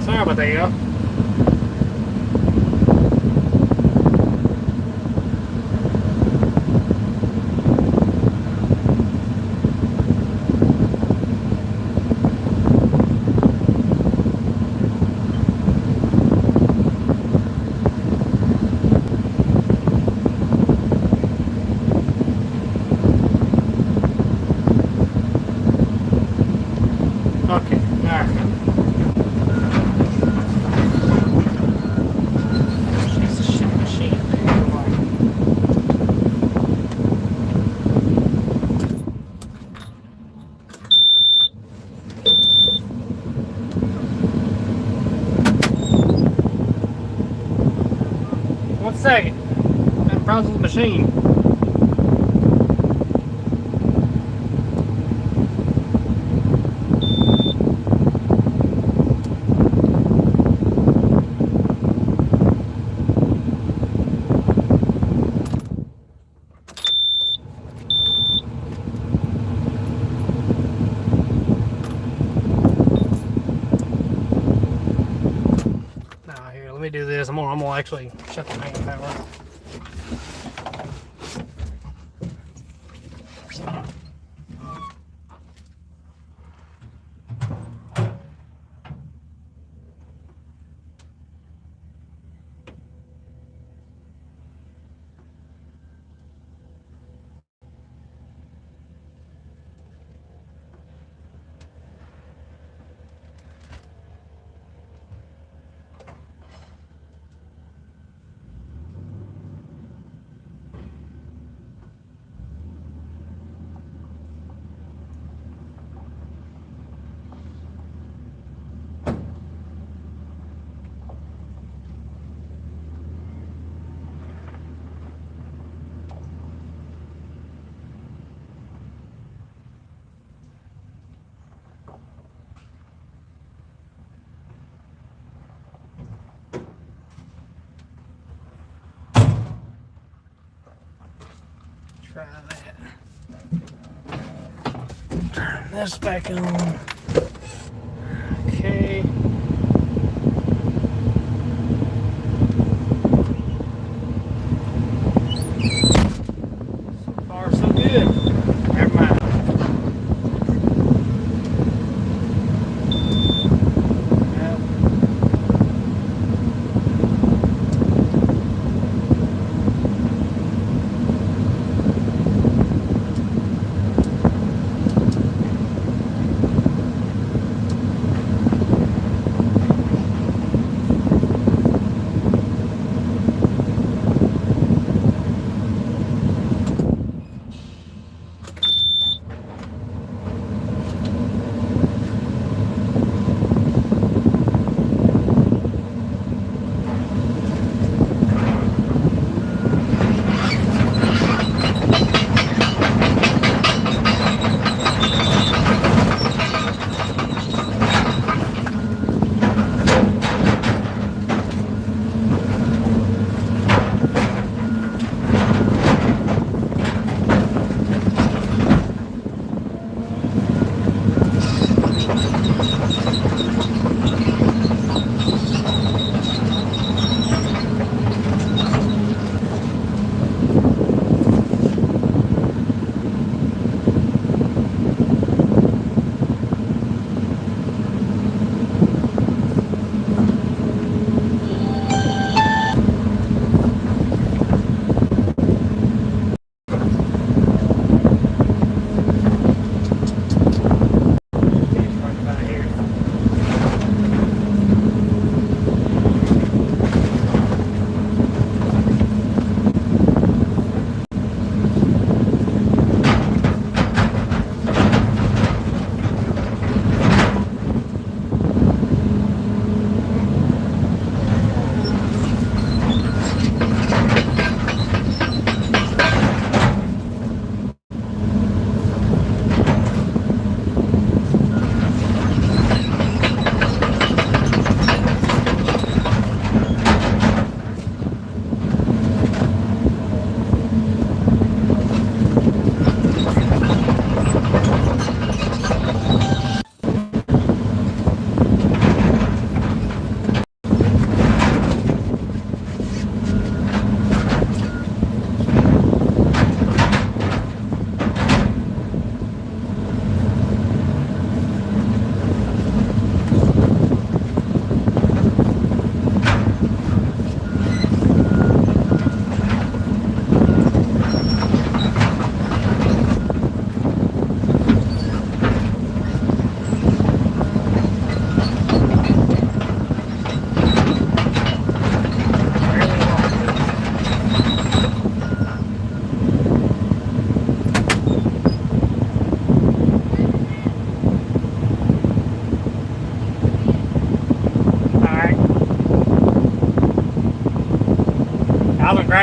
Sorry about that, yo. Okay, alright. Piece of shit machine. One second. Got problems with the machine. Now here, let me do this. I'm gonna actually shut the main power. Try that. Turn this back on. Okay. So far, so good. Never mind.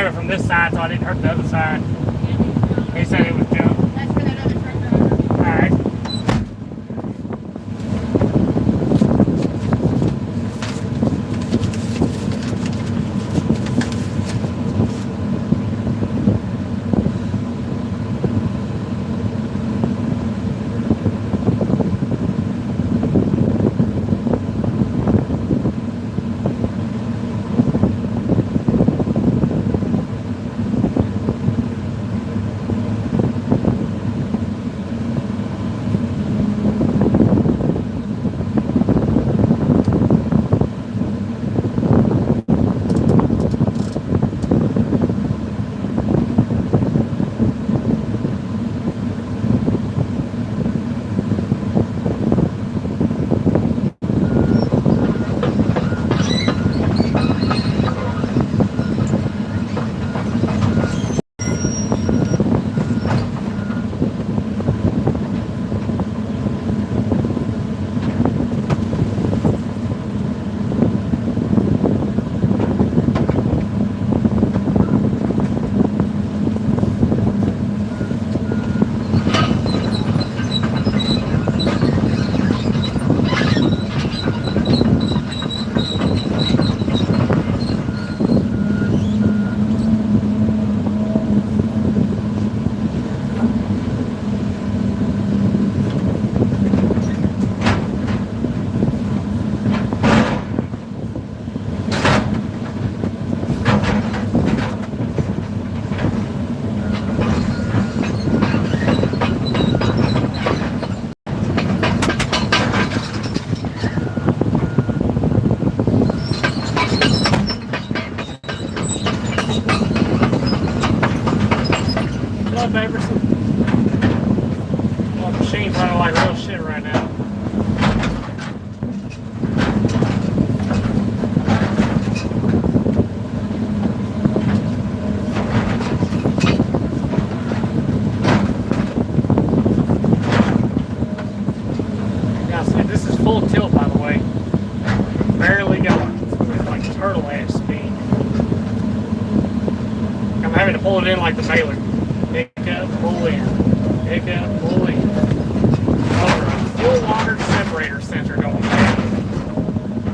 grab it from this side so I didn't hurt the other side. He said it was junk. That's for that other truck driver. Alright. What up, Averson? Well, the machine's running like real shit right now. Yeah, see, this is full tilt, by the way. Barely going. It's like turtle ass speed. I'm having to pull it in like the baler. Pick up, pull in. Pick up, pull in. Over a full water separator sensor going bad.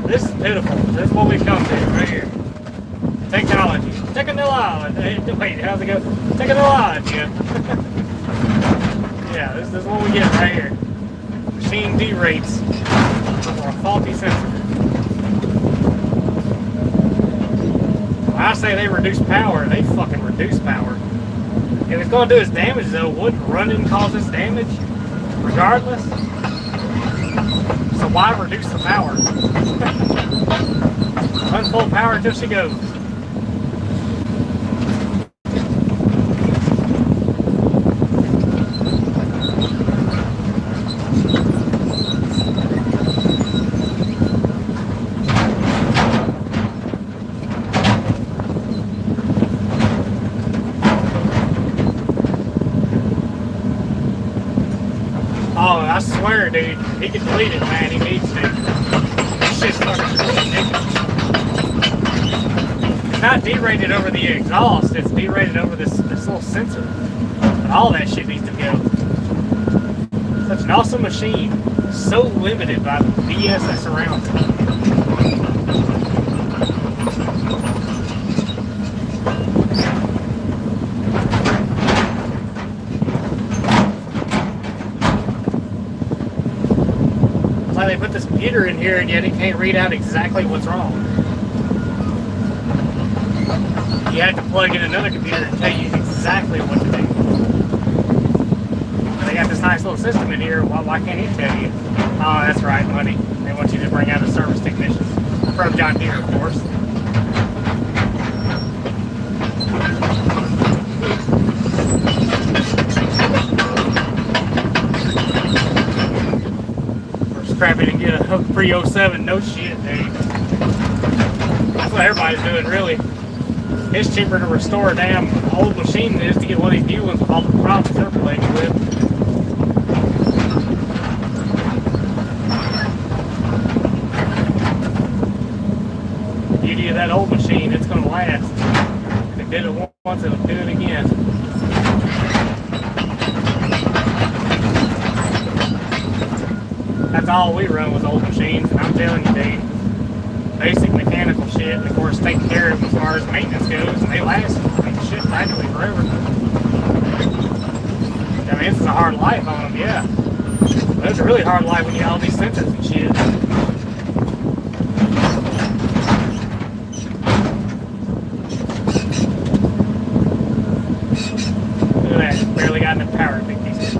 This is pitiful. This is what we've come to right here. Technology. Technology. Wait, how's it go? Technology. Yeah, this is what we get right here. Machine derates for a faulty sensor. When I say they reduce power, they fucking reduce power. If it's going to do its damage, though, wouldn't running cause its damage? Regardless? So why reduce the power? Run full power until she goes. Oh, I swear, dude, he can delete it, man. He needs to. This shit's fucking ridiculous. It's not derated over the exhaust, it's derated over this little sensor. But all that shit needs to go. Such an awesome machine. So limited by the BS that surrounds it. They put this computer in here and yet it can't read out exactly what's wrong. You have to plug in another computer and tell you exactly what to do. They got this nice little system in here, why can't he tell you? Oh, that's right, money. They want you to bring out a service technician. From John Deere, of course. Crappy to get a pre-07, no shit, dude. That's what everybody's doing, really. It's cheaper to restore a damn old machine than it is to get one of these new ones with all the problems they're related with. The beauty of that old machine, it's going to last. They did it once. Once it'll do it again. That's all we run was old machines, and I'm telling you, they basic mechanical shit, and of course taking care of them as far as maintenance goes, and they last shit practically forever. I mean, this is a hard life on them, yeah. But it's a really hard life when you got all these sensors and shit. Look at that, barely got enough power to pick these two.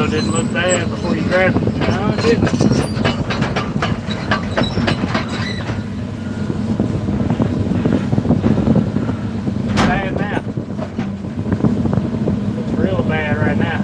Didn't look bad before you grabbed it. No, it didn't. Bad now. It's real bad right now.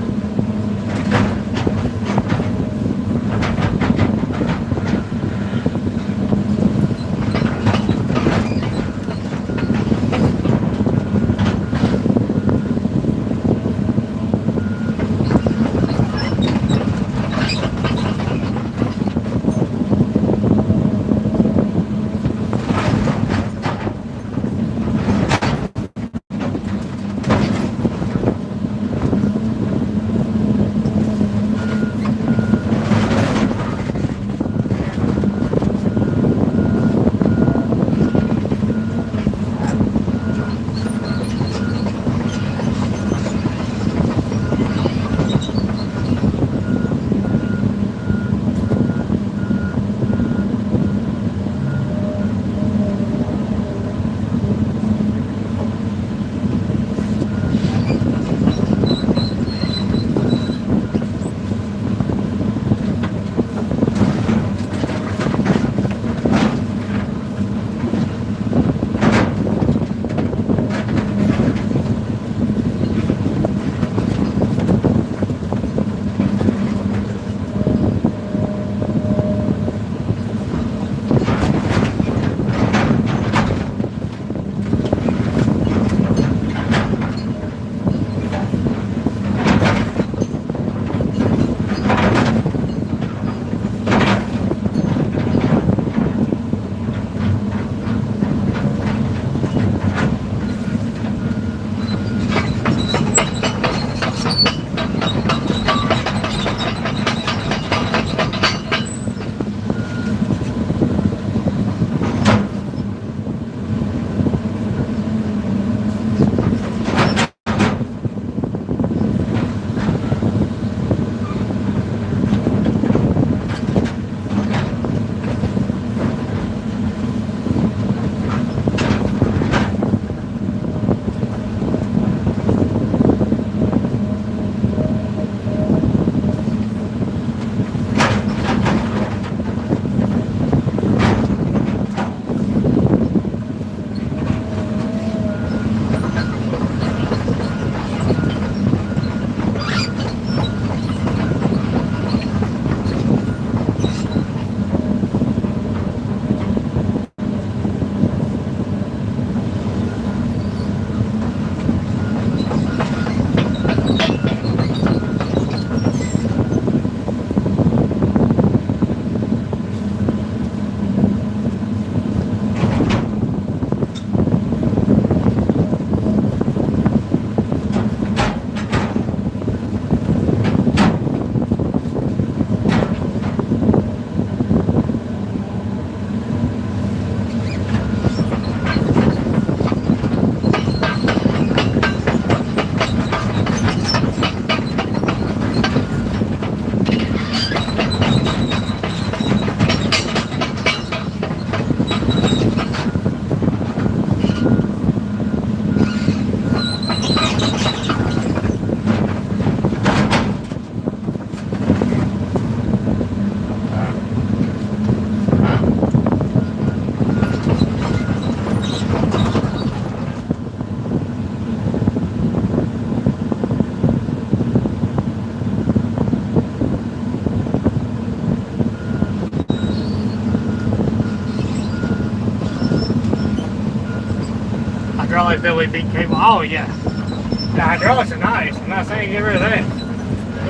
hydraulics definitely beat cable. Oh yeah, the hydraulics are nice. I'm not saying get rid of that.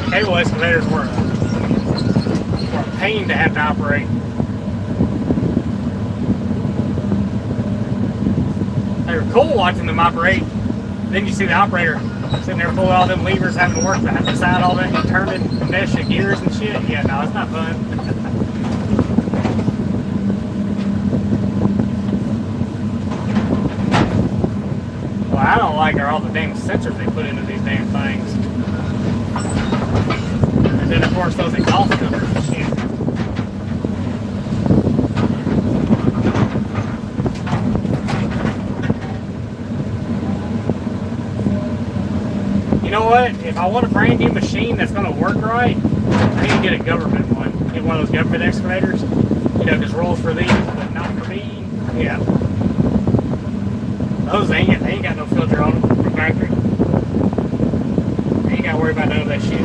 Cable excavators were a pain to have to operate. They were cool watching them operate. Then you see the operator sitting there pulling all them levers, having to work behind the side, all that, and turning the mesh of gears and shit. Yeah, no, it's not fun. Well, I don't like are all the damn sensors they put into these damn things. And then, of course, those exhaust numbers and shit. You know what? If I want a brand new machine that's going to work right, I need to get a government one. Get one of those government excavators. You know, just rolls for these, but not for me. Yeah. Those they ain't got no filter on them from factory. They ain't got to worry about none of that shit.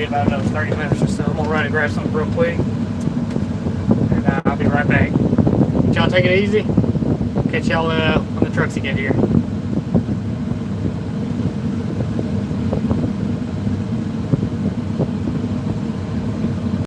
About another 30 minutes or so. I'm gonna run and grab something real quick, and I'll be right back. Y'all take it easy. Catch y'all when the trucks get here.